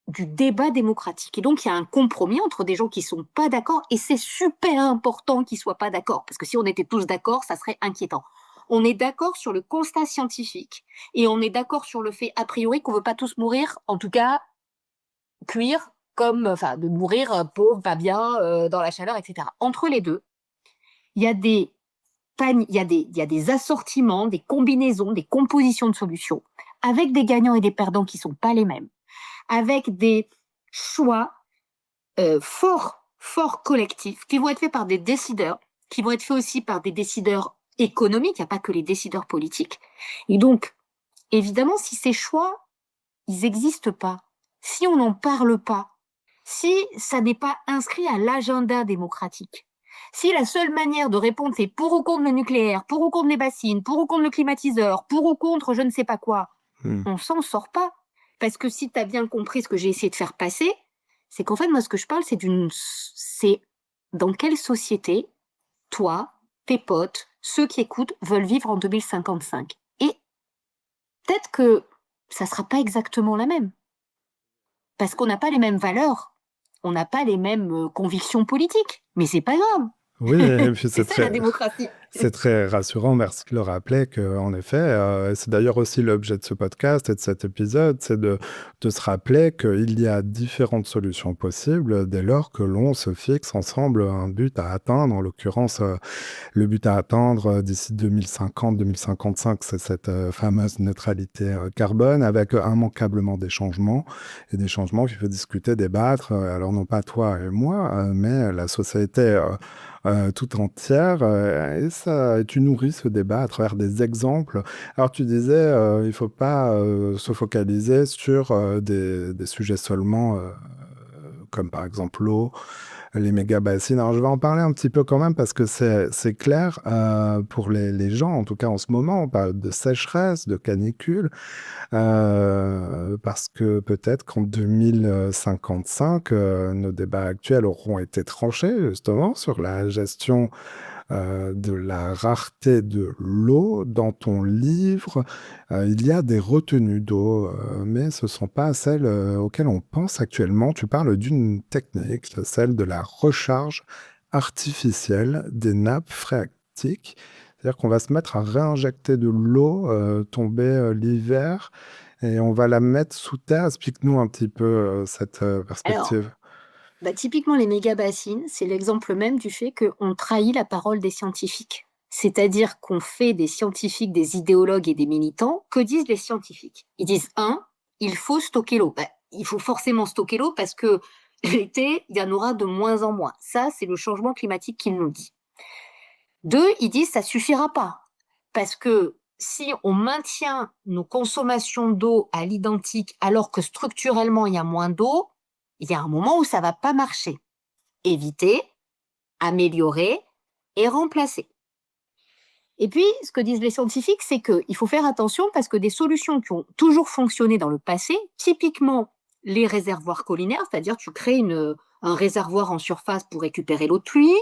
du débat démocratique. Et donc, il y a un compromis entre des gens qui ne sont pas d'accord, et c'est super important qu'ils ne soient pas d'accord, parce que si on était tous d'accord, ça serait inquiétant. On est d'accord sur le constat scientifique, et on est d'accord sur le fait, a priori, qu'on ne veut pas tous mourir, en tout cas, cuire, enfin, de mourir pauvre, pas bien, dans la chaleur, etc. Entre les deux, il y a il y a des assortiments, des combinaisons, des compositions de solutions, avec des gagnants et des perdants qui ne sont pas les mêmes, avec des choix forts collectifs qui vont être faits par des décideurs, qui vont être faits aussi par des décideurs économiques, il n'y a pas que les décideurs politiques. Et donc, évidemment, si ces choix, ils n'existent pas, si on n'en parle pas, si ça n'est pas inscrit à l'agenda démocratique, si la seule manière de répondre c'est pour ou contre le nucléaire, pour ou contre les bassines, pour ou contre le climatiseur, pour ou contre je ne sais pas quoi, Mmh. on s'en sort pas. Parce que si tu as bien compris ce que j'ai essayé de faire passer, c'est qu'en fait, moi, ce que je parle, c'est dans quelle société, toi, tes potes, ceux qui écoutent, veulent vivre en 2055. Et peut-être que ça sera pas exactement la même. Parce qu'on n'a pas les mêmes valeurs, on n'a pas les mêmes convictions politiques. Mais c'est pas grave. Oui, et puis C'est ça la démocratie. c'est très rassurant, merci de le rappeler, qu'en effet, c'est d'ailleurs aussi l'objet de ce podcast et de cet épisode, c'est de se rappeler qu'il y a différentes solutions possibles dès lors que l'on se fixe ensemble un but à atteindre. En l'occurrence, le but à atteindre d'ici 2050-2055, c'est cette fameuse neutralité carbone, avec immanquablement des changements, et des changements qu'il faut discuter, débattre. Alors non pas toi et moi, mais la société tout entière. Et ça, tu nourris ce débat à travers des exemples. Alors tu disais, il ne faut pas se focaliser sur des sujets seulement, comme par exemple l'eau, les méga-bassines. Alors, je vais en parler un petit peu quand même parce que c'est clair pour les gens, en tout cas en ce moment, on parle de sécheresse, de canicule, parce que peut-être qu'en 2055, nos débats actuels auront été tranchés justement sur la gestion de la rareté de l'eau. Dans ton livre, il y a des retenues d'eau, mais ce ne sont pas celles auxquelles on pense actuellement. Tu parles d'une technique, celle de la recharge artificielle des nappes phréatiques. C'est-à-dire qu'on va se mettre à réinjecter de l'eau tombée l'hiver et on va la mettre sous terre. Explique-nous un petit peu cette Alors, perspective. typiquement, les méga-bassines, c'est l'exemple même du fait qu'on trahit la parole des scientifiques. C'est-à-dire qu'on fait des scientifiques, des idéologues et des militants. Que disent les scientifiques? Ils disent, il faut stocker l'eau. Il faut forcément stocker l'eau parce que l'été, il y en aura de moins en moins. Ça, c'est le changement climatique qu'il nous dit. 2, ils disent, ça suffira pas. Parce que si on maintient nos consommations d'eau à l'identique alors que structurellement, il y a moins d'eau, il y a un moment où ça va pas marcher. Éviter, améliorer et remplacer. Et puis, ce que disent les scientifiques, c'est qu'il faut faire attention parce que des solutions qui ont toujours fonctionné dans le passé, typiquement les réservoirs collinaires, c'est-à-dire tu crées un réservoir en surface pour récupérer l'eau de pluie,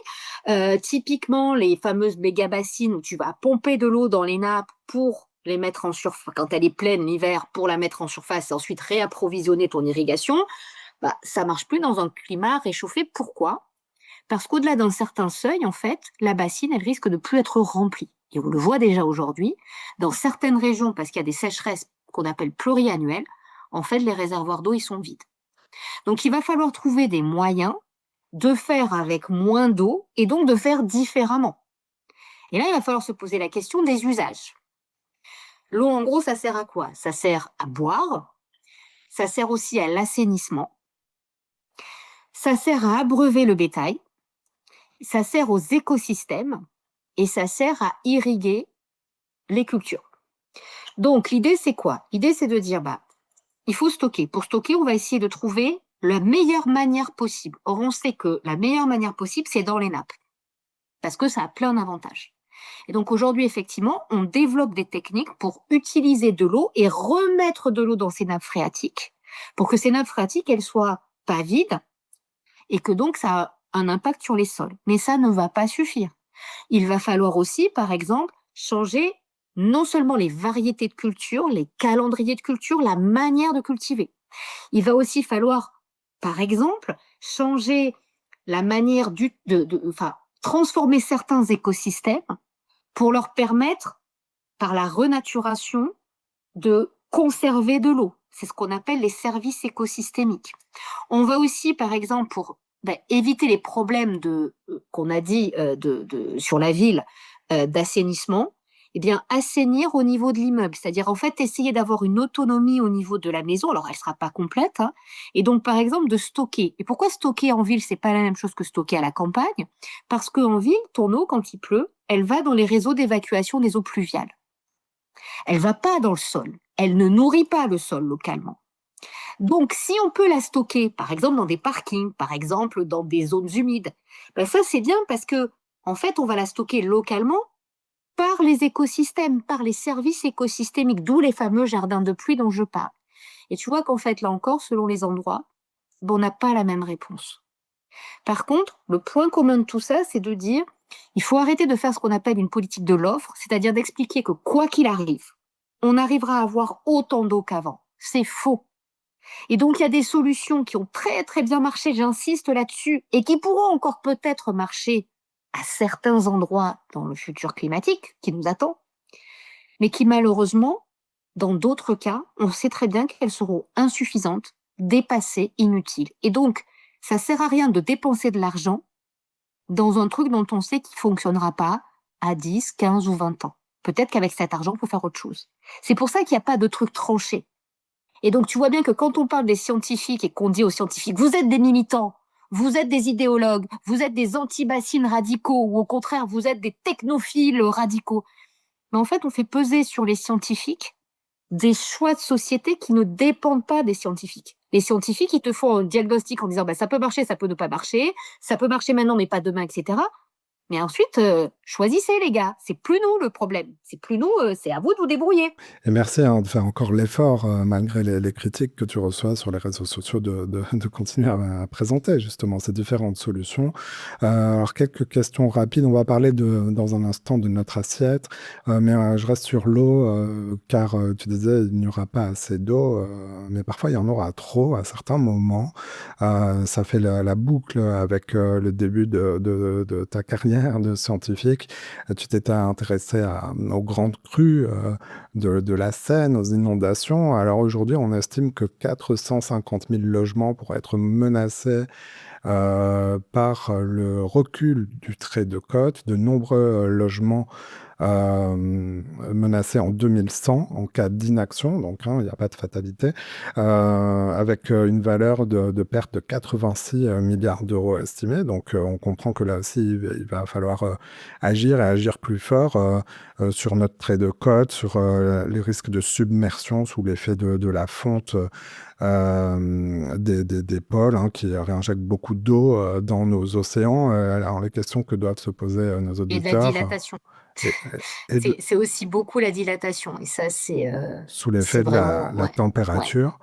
typiquement les fameuses méga-bassines où tu vas pomper de l'eau dans les nappes pour les mettre en surface, quand elle est pleine l'hiver, pour la mettre en surface et ensuite réapprovisionner ton irrigation, ça marche plus dans un climat réchauffé. Pourquoi? Parce qu'au-delà d'un certain seuil, en fait, la bassine, elle risque de plus être remplie. Et on le voit déjà aujourd'hui, dans certaines régions, parce qu'il y a des sécheresses qu'on appelle pluriannuelles, en fait, les réservoirs d'eau, ils sont vides. Donc, il va falloir trouver des moyens de faire avec moins d'eau et donc de faire différemment. Et là, il va falloir se poser la question des usages. L'eau, en gros, ça sert à quoi? Ça sert à boire, ça sert aussi à l'assainissement, ça sert à abreuver le bétail, ça sert aux écosystèmes et ça sert à irriguer les cultures. Donc, l'idée, c'est quoi? L'idée, c'est de dire, il faut stocker. Pour stocker, on va essayer de trouver la meilleure manière possible. Or, on sait que la meilleure manière possible, c'est dans les nappes, parce que ça a plein d'avantages. Et donc aujourd'hui, effectivement, on développe des techniques pour utiliser de l'eau et remettre de l'eau dans ces nappes phréatiques, pour que ces nappes phréatiques, elles soient pas vides et que donc ça a un impact sur les sols. Mais ça ne va pas suffire. Il va falloir aussi, par exemple, changer non seulement les variétés de culture, les calendriers de culture, la manière de cultiver. Il va aussi falloir, par exemple, changer la manière enfin, transformer certains écosystèmes pour leur permettre, par la renaturation, de conserver de l'eau. C'est ce qu'on appelle les services écosystémiques. On va aussi, par exemple, pour éviter les problèmes qu'on a dit sur la ville d'assainissement, eh bien, assainir au niveau de l'immeuble, c'est-à-dire en fait essayer d'avoir une autonomie au niveau de la maison. Alors, elle sera pas complète, hein, et donc par exemple de stocker. Et pourquoi stocker en ville, c'est pas la même chose que stocker à la campagne? Parce qu'en ville, ton eau, quand il pleut, elle va dans les réseaux d'évacuation des eaux pluviales. Elle va pas dans le sol. Elle ne nourrit pas le sol localement. Donc, si on peut la stocker, par exemple dans des parkings, par exemple dans des zones humides, ça c'est bien parce que en fait, on va la stocker localement par les écosystèmes, par les services écosystémiques, d'où les fameux jardins de pluie dont je parle. Et tu vois qu'en fait, là encore, selon les endroits, on n'a pas la même réponse. Par contre, le point commun de tout ça, c'est de dire, il faut arrêter de faire ce qu'on appelle une politique de l'offre, c'est-à-dire d'expliquer que quoi qu'il arrive, on arrivera à avoir autant d'eau qu'avant. C'est faux. Et donc, il y a des solutions qui ont très très bien marché, j'insiste là-dessus, et qui pourront encore peut-être marcher à certains endroits dans le futur climatique qui nous attend, mais qui malheureusement, dans d'autres cas, on sait très bien qu'elles seront insuffisantes, dépassées, inutiles. Et donc, ça sert à rien de dépenser de l'argent dans un truc dont on sait qu'il fonctionnera pas à 10, 15 ou 20 ans. Peut-être qu'avec cet argent, on peut faire autre chose. C'est pour ça qu'il n'y a pas de truc tranché. Et donc, tu vois bien que quand on parle des scientifiques et qu'on dit aux scientifiques, vous êtes des militants, vous êtes des idéologues, vous êtes des anti-bassines radicaux, ou au contraire, vous êtes des technophiles radicaux. Mais en fait, on fait peser sur les scientifiques des choix de société qui ne dépendent pas des scientifiques. Les scientifiques, ils te font un diagnostic en disant, ça peut marcher, ça peut ne pas marcher, ça peut marcher maintenant, mais pas demain, etc. Mais ensuite, choisissez les gars, c'est plus nous le problème. C'est plus nous, c'est à vous de vous débrouiller. Et merci de faire encore l'effort, malgré les critiques que tu reçois sur les réseaux sociaux, de continuer à présenter justement ces différentes solutions. Alors quelques questions rapides, on va parler dans un instant de notre assiette, mais je reste sur l'eau, car tu disais il n'y aura pas assez d'eau, mais parfois il y en aura trop à certains moments. Ça fait la boucle avec le début de ta carrière de scientifique. Tu t'étais intéressé aux grandes crues de la Seine, aux inondations. Alors aujourd'hui, on estime que 450 000 logements pourraient être menacés par le recul du trait de côte. De nombreux logements menacés en 2100 en cas d'inaction, donc il n'y a pas de fatalité, avec une valeur de perte de 86 milliards d'euros estimés. Donc on comprend que là aussi, il va falloir agir et agir plus fort sur notre trait de côte, sur les risques de submersion sous l'effet de la fonte des pôles qui réinjectent beaucoup d'eau dans nos océans. Alors les questions que doivent se poser nos Et de la auditeurs. dilatation. Et C'est aussi beaucoup la dilatation. Et ça, sous c'est l'effet de vraiment... la Ouais. température.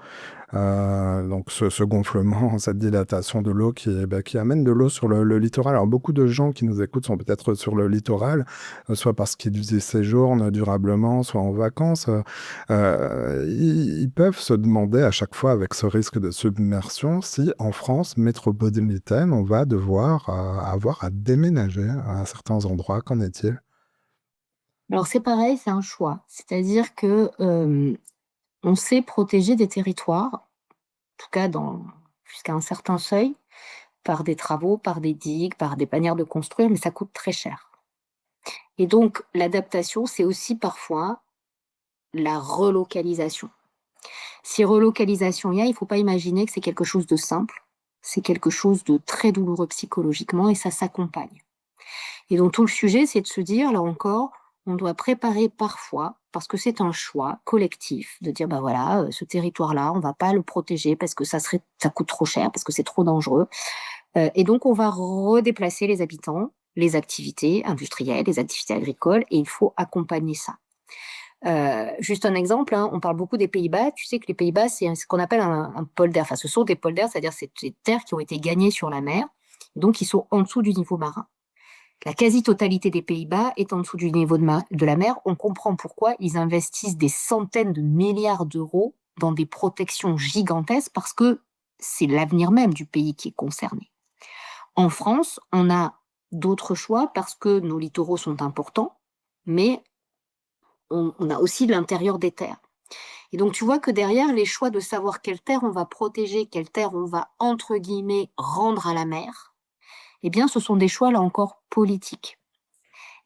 Donc ce gonflement, cette dilatation de l'eau qui amène de l'eau sur le littoral. Alors beaucoup de gens qui nous écoutent sont peut-être sur le littoral, soit parce qu'ils y séjournent durablement, soit en vacances. Ils peuvent se demander à chaque fois avec ce risque de submersion si en France métropolitaine, on va devoir avoir à déménager à certains endroits. Qu'en est-il? Alors c'est pareil, c'est un choix. C'est-à-dire que on sait protéger des territoires, en tout cas jusqu'à un certain seuil, par des travaux, par des digues, par des manières de construire, mais ça coûte très cher. Et donc l'adaptation, c'est aussi parfois la relocalisation. Si relocalisation il y a, il ne faut pas imaginer que c'est quelque chose de simple. C'est quelque chose de très douloureux psychologiquement et ça s'accompagne. Et donc tout le sujet, c'est de se dire, là encore, on doit préparer parfois, parce que c'est un choix collectif, de dire, bah voilà, ce territoire-là, on va pas le protéger parce que ça coûte trop cher, parce que c'est trop dangereux. Et donc on va redéplacer les habitants, les activités industrielles, les activités agricoles, et il faut accompagner ça. Juste un exemple, hein, on parle beaucoup des Pays-Bas. Tu sais que les Pays-Bas, c'est ce qu'on appelle un polder. Enfin, ce sont des polders, c'est-à-dire c'est des terres qui ont été gagnées sur la mer, donc qui sont en dessous du niveau marin. La quasi-totalité des Pays-Bas est en dessous du niveau de la mer. On comprend pourquoi ils investissent des centaines de milliards d'euros dans des protections gigantesques, parce que c'est l'avenir même du pays qui est concerné. En France, on a d'autres choix parce que nos littoraux sont importants, mais on a aussi l'intérieur des terres. Et donc tu vois que derrière, les choix de savoir quelle terre on va protéger, quelle terre on va, entre guillemets, «rendre à la mer», eh bien ce sont des choix, là encore, politiques.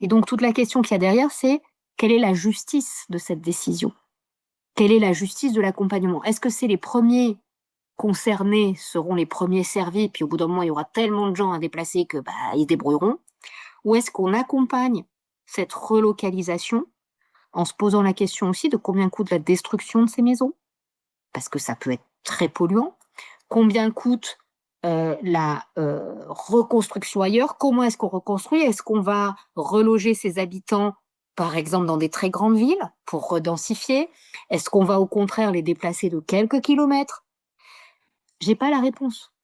Et donc toute la question qu'il y a derrière, c'est: quelle est la justice de cette décision? Quelle est la justice de l'accompagnement? Est-ce que c'est les premiers concernés seront les premiers servis, puis au bout d'un moment, il y aura tellement de gens à déplacer que, bah, ils se débrouilleront? Ou est-ce qu'on accompagne cette relocalisation en se posant la question aussi de combien coûte la destruction de ces maisons? Parce que ça peut être très polluant. Combien coûte, la, reconstruction ailleurs? Comment est-ce qu'on reconstruit? Est-ce qu'on va reloger ces habitants, par exemple, dans des très grandes villes pour redensifier? Est-ce qu'on va au contraire les déplacer de quelques kilomètres? J'ai pas la réponse.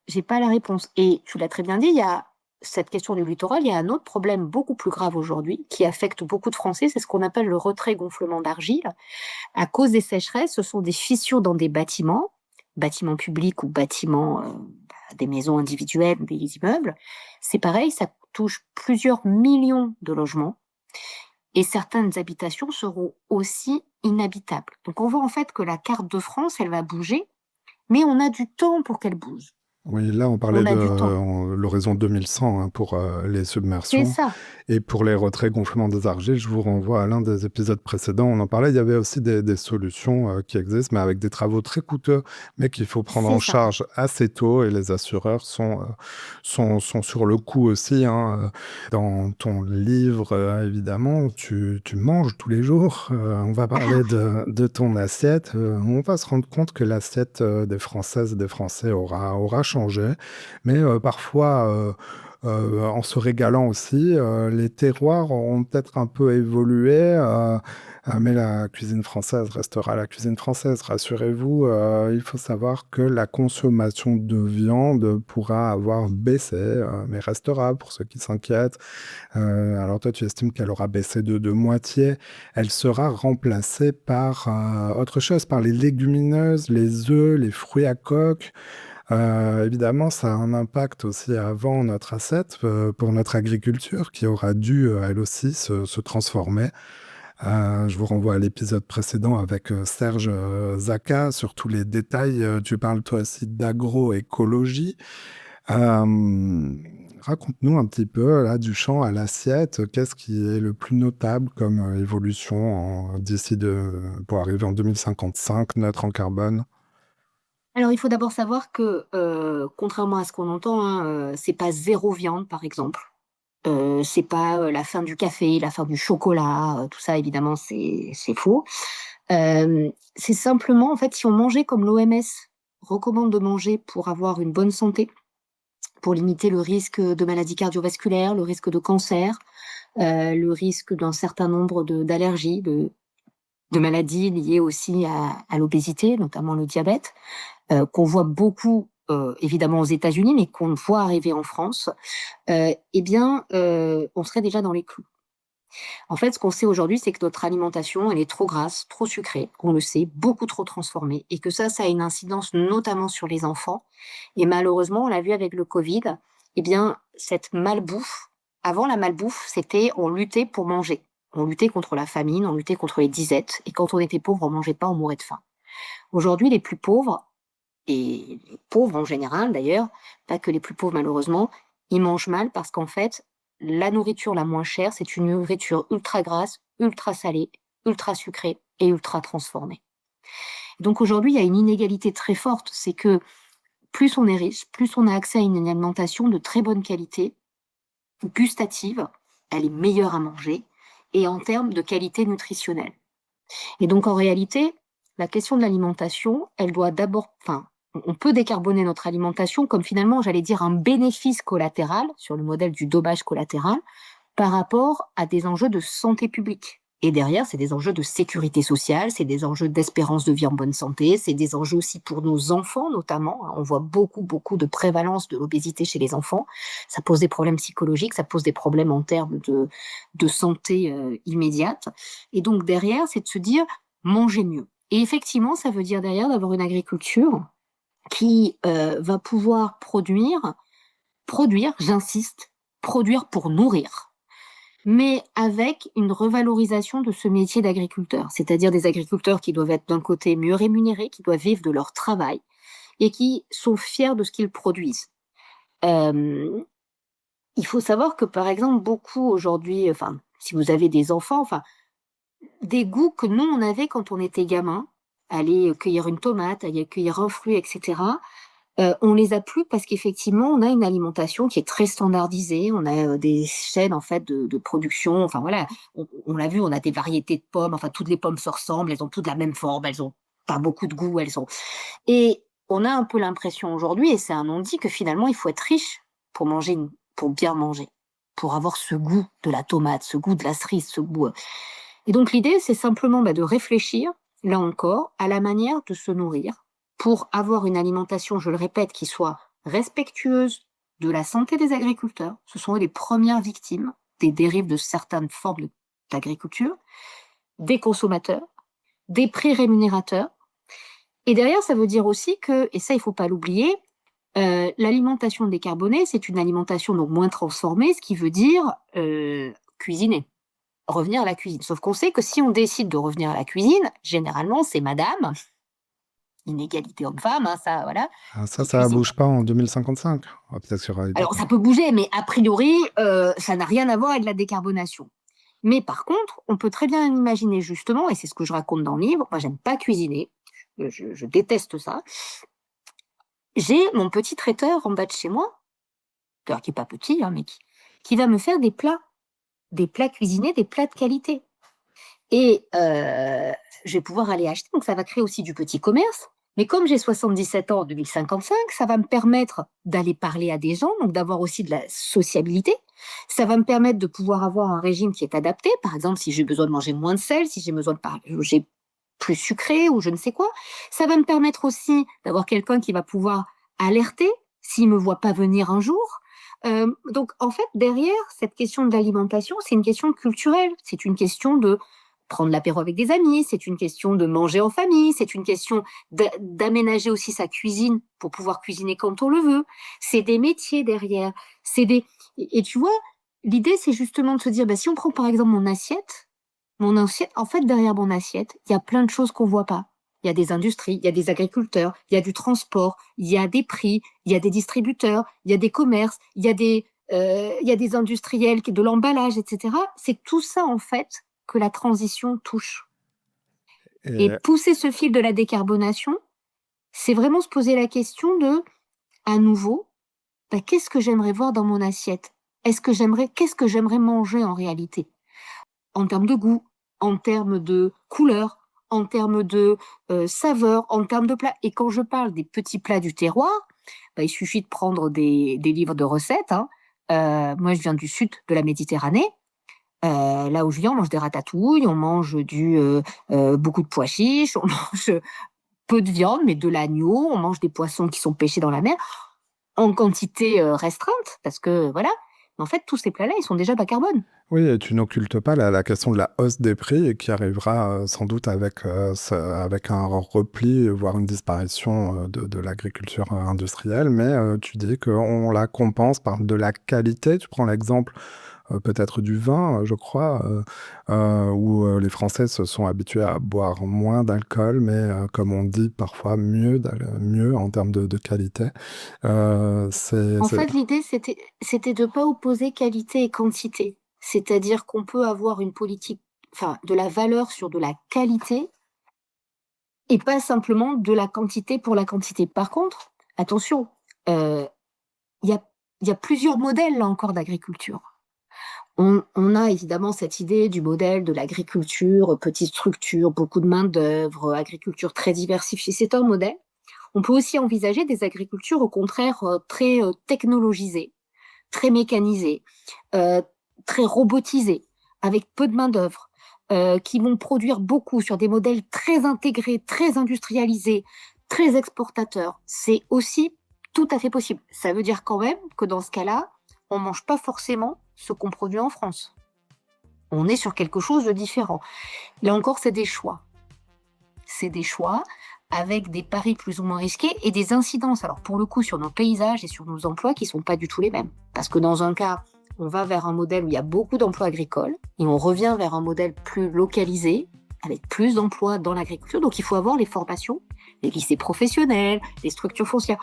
J'ai pas la réponse, et tu l'as très bien dit, il y a cette question du littoral, il y a un autre problème beaucoup plus grave aujourd'hui qui affecte beaucoup de Français, c'est ce qu'on appelle le retrait-gonflement d'argile. À cause des sécheresses, ce sont des fissures dans des bâtiments, bâtiments publics ou bâtiments, des maisons individuelles, des immeubles. C'est pareil, ça touche plusieurs millions de logements, et certaines habitations seront aussi inhabitables. Donc on voit en fait que la carte de France, elle va bouger, mais on a du temps pour qu'elle bouge. Oui, là, on parlait On de a du temps. l'horizon 2100 hein, pour les C'est submersions. ça. Et pour les retraits gonflements des argiles, je vous renvoie à l'un des épisodes précédents. On en parlait, il y avait aussi des solutions qui existent, mais avec des travaux très coûteux, mais qu'il faut prendre C'est en ça. charge assez tôt. Et les assureurs sont sur le coup aussi, hein. Dans ton livre, évidemment, tu manges tous les jours. On va parler de ton assiette. On va se rendre compte que l'assiette des Françaises et des Français aura changé. Mais parfois, en se régalant aussi, les terroirs ont peut-être un peu évolué, mais la cuisine française restera la cuisine française. Rassurez-vous, il faut savoir que la consommation de viande pourra avoir baissé, mais restera pour ceux qui s'inquiètent. Alors toi, tu estimes qu'elle aura baissé de moitié. Elle sera remplacée par autre chose, par les légumineuses, les œufs, les fruits à coque. Évidemment, ça a un impact aussi avant notre assiette pour notre agriculture qui aura dû, elle aussi, se transformer. Je vous renvoie à l'épisode précédent avec Serge Zaka sur tous les détails. Tu parles toi aussi d'agroécologie. Raconte-nous un petit peu, là, du champ à l'assiette, qu'est-ce qui est le plus notable comme évolution pour arriver en 2055, neutre en carbone? Alors, il faut d'abord savoir que, contrairement à ce qu'on entend, hein, c'est pas zéro viande, par exemple. C'est pas, la fin du café, la fin du chocolat, tout ça évidemment c'est faux. C'est simplement, en fait, si on mangeait comme l'OMS recommande de manger pour avoir une bonne santé, pour limiter le risque de maladies cardiovasculaires, le risque de cancer, le risque d'un certain nombre d'allergies, de maladies liées aussi à l'obésité, notamment le diabète, qu'on voit beaucoup, évidemment aux États-Unis, mais qu'on voit arriver en France, eh bien, on serait déjà dans les clous. En fait, ce qu'on sait aujourd'hui, c'est que notre alimentation, elle est trop grasse, trop sucrée, on le sait, beaucoup trop transformée, et que ça a une incidence notamment sur les enfants. Et malheureusement, on l'a vu avec le Covid, eh bien, cette malbouffe, avant la malbouffe, c'était on luttait pour manger. On luttait contre la famine, on luttait contre les disettes, et quand on était pauvre, on mangeait pas, on mourait de faim. Aujourd'hui, les plus pauvres, et les pauvres en général d'ailleurs, pas que les plus pauvres malheureusement, ils mangent mal parce qu'en fait, la nourriture la moins chère, c'est une nourriture ultra grasse, ultra salée, ultra sucrée et ultra transformée. Donc aujourd'hui, il y a une inégalité très forte, c'est que plus on est riche, plus on a accès à une alimentation de très bonne qualité, gustative, elle est meilleure à manger, et en termes de qualité nutritionnelle. Et donc, en réalité, la question de l'alimentation, elle doit d'abord, enfin, on peut décarboner notre alimentation comme finalement, j'allais dire, un bénéfice collatéral, sur le modèle du dommage collatéral, par rapport à des enjeux de santé publique. Et derrière, c'est des enjeux de sécurité sociale, c'est des enjeux d'espérance de vie en bonne santé, c'est des enjeux aussi pour nos enfants notamment. On voit beaucoup, beaucoup de prévalence de l'obésité chez les enfants. Ça pose des problèmes psychologiques, ça pose des problèmes en termes de santé immédiate. Et donc derrière, c'est de se dire, manger mieux. Et effectivement, ça veut dire derrière d'avoir une agriculture qui va pouvoir produire, j'insiste, produire pour nourrir, mais avec une revalorisation de ce métier d'agriculteur, c'est-à-dire des agriculteurs qui doivent être d'un côté mieux rémunérés, qui doivent vivre de leur travail et qui sont fiers de ce qu'ils produisent. Euh, il faut savoir que, par exemple, beaucoup aujourd'hui, enfin, si vous avez des enfants, enfin, des goûts que nous, on avait quand on était gamin, aller cueillir une tomate, aller cueillir un fruit, etc., on les a plus parce qu'effectivement, on a une alimentation qui est très standardisée. On a, des chaînes, en fait, de production. Enfin, voilà, on l'a vu, on a des variétés de pommes. Enfin, toutes les pommes se ressemblent, elles ont toutes la même forme, elles ont pas beaucoup de goût, elles ont et on a un peu l'impression aujourd'hui, et c'est un non-dit, que finalement, il faut être riche pour manger pour bien manger, pour avoir ce goût de la tomate, ce goût de la cerise, ce goût, et donc l'idée, c'est simplement, de réfléchir, là encore, à la manière de se nourrir pour avoir une alimentation, je le répète, qui soit respectueuse de la santé des agriculteurs. Ce sont eux les premières victimes des dérives de certaines formes d'agriculture, des consommateurs, des prix rémunérateurs. Et derrière, ça veut dire aussi que, et ça, il faut pas l'oublier, l'alimentation décarbonée, c'est une alimentation donc moins transformée, ce qui veut dire cuisiner. Revenir à la cuisine. Sauf qu'on sait que si on décide de revenir à la cuisine, généralement, c'est madame, inégalité homme-femme, hein, ça, voilà, Ah, ça, qui ça cuisine. bouge pas en 2055. Ah, peut-être qu'il y aura Alors, ça peut bouger, mais a priori, ça n'a rien à voir avec la décarbonation. Mais par contre, on peut très bien imaginer justement, et c'est ce que je raconte dans le livre, moi, j'aime pas cuisiner, je déteste ça. J'ai mon petit traiteur en bas de chez moi, d'ailleurs qui est pas petit, hein, mais qui va me faire des plats cuisinés, des plats de qualité. Et je vais pouvoir aller acheter, donc ça va créer aussi du petit commerce. Mais comme j'ai 77 ans en 2055, ça va me permettre d'aller parler à des gens, donc d'avoir aussi de la sociabilité. Ça va me permettre de pouvoir avoir un régime qui est adapté. Par exemple, si j'ai besoin de manger moins de sel, si j'ai besoin de manger plus sucré ou je ne sais quoi. Ça va me permettre aussi d'avoir quelqu'un qui va pouvoir alerter s'il me voit pas venir un jour. Donc, en fait, derrière cette question de l'alimentation, c'est une question culturelle. C'est une question de prendre l'apéro avec des amis, c'est une question de manger en famille, c'est une question d'aménager aussi sa cuisine pour pouvoir cuisiner quand on le veut. C'est des métiers derrière. Et tu vois, l'idée, c'est justement de se dire, si on prend par exemple mon assiette, en fait, derrière mon assiette, il y a plein de choses qu'on voit pas. Il y a des industries, il y a des agriculteurs, il y a du transport, il y a des prix, il y a des distributeurs, il y a des commerces, il y a des industriels, de l'emballage, etc. C'est tout ça, en fait, que la transition touche. Et Et pousser ce fil de la décarbonation, c'est vraiment se poser la question de, à nouveau, qu'est-ce que j'aimerais voir dans mon assiette? Qu'est-ce que j'aimerais manger en réalité? En termes de goût, en termes de couleur, en termes de saveur, en termes de plats. Et quand je parle des petits plats du terroir, il suffit de prendre des livres de recettes, hein. Moi, je viens du sud de la Méditerranée. Là où je viens, on mange des ratatouilles, on mange beaucoup de pois chiches, on mange peu de viande, mais de l'agneau, on mange des poissons qui sont pêchés dans la mer, en quantité restreinte, parce que voilà. Mais en fait, tous ces plats-là, ils sont déjà bas carbone. oui, et tu n'occultes pas la question de la hausse des prix et qui arrivera sans doute avec un repli, voire une disparition de l'agriculture industrielle, mais tu dis qu'on la compense par de la qualité. Tu prends l'exemple peut-être du vin, je crois, où les Français se sont habitués à boire moins d'alcool, mais comme on dit parfois mieux en termes de qualité. En fait, l'idée, c'était de pas opposer qualité et quantité. C'est-à-dire qu'on peut avoir une politique, enfin, de la valeur sur de la qualité et pas simplement de la quantité pour la quantité. Par contre, attention, il y a, il y a plusieurs modèles, là encore, d'agriculture. On a évidemment cette idée du modèle de l'agriculture, petite structure, beaucoup de main-d'œuvre, agriculture très diversifiée. C'est un modèle. On peut aussi envisager des agricultures, au contraire, très technologisées, très mécanisées, euh, très robotisées, avec peu de main-d'œuvre, qui vont produire beaucoup sur des modèles très intégrés, très industrialisés, très exportateurs. C'est aussi tout à fait possible. Ça veut dire quand même que dans ce cas-là, on ne mange pas forcément ce qu'on produit en France. On est sur quelque chose de différent. Là encore, c'est des choix. C'est des choix avec des paris plus ou moins risqués et des incidences, alors pour le coup, sur nos paysages et sur nos emplois qui ne sont pas du tout les mêmes. Parce que dans un cas, on va vers un modèle où il y a beaucoup d'emplois agricoles et on revient vers un modèle plus localisé, avec plus d'emplois dans l'agriculture. Donc il faut avoir les formations, les lycées professionnels, les structures foncières.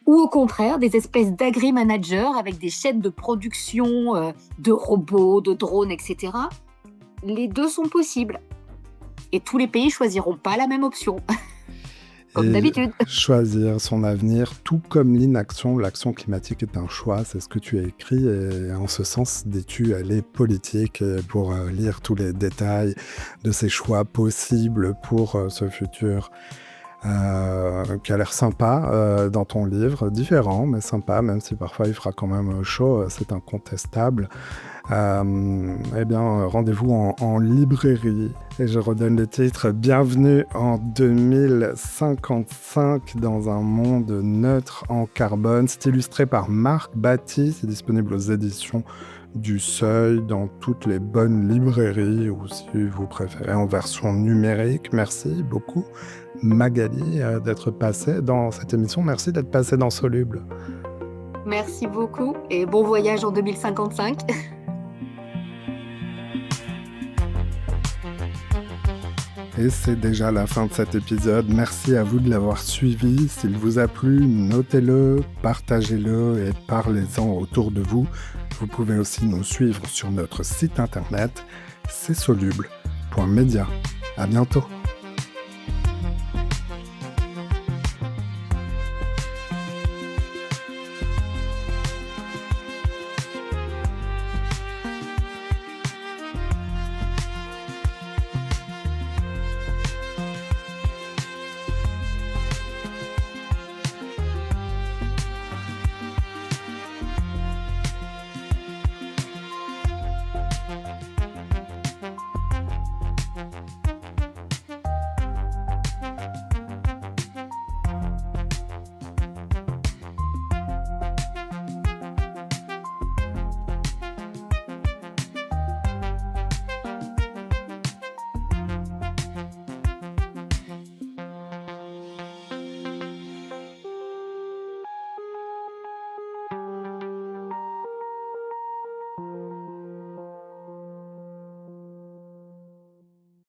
Ou au contraire, des espèces d'agri-managers avec des chaînes de production de robots, de drones, etc. Les deux sont possibles. Et tous les pays choisiront pas la même option, comme Et d'habitude. choisir son avenir, tout comme l'inaction, l'action climatique est un choix, c'est ce que tu as écrit. Et en ce sens, dis-tu, elle est politique. Et pour lire tous les détails de ces choix possibles pour ce futur qui a l'air sympa dans ton livre, différent mais sympa, même si parfois il fera quand même chaud, c'est incontestable. Eh bien, rendez-vous en librairie. Et je redonne le titre: Bienvenue en 2055 dans un monde neutre en carbone. C'est illustré par Marc Batty. C'est disponible aux éditions du Seuil dans toutes les bonnes librairies ou si vous préférez en version numérique. Merci beaucoup Magali d'être passée dans cette émission. Merci d'être passée dans Soluble. Merci beaucoup et bon voyage en 2055. Et c'est déjà la fin de cet épisode. Merci à vous de l'avoir suivi. S'il vous a plu, notez-le, partagez-le et parlez-en autour de vous. Vous pouvez aussi nous suivre sur notre site internet, c'est soluble.media. À bientôt.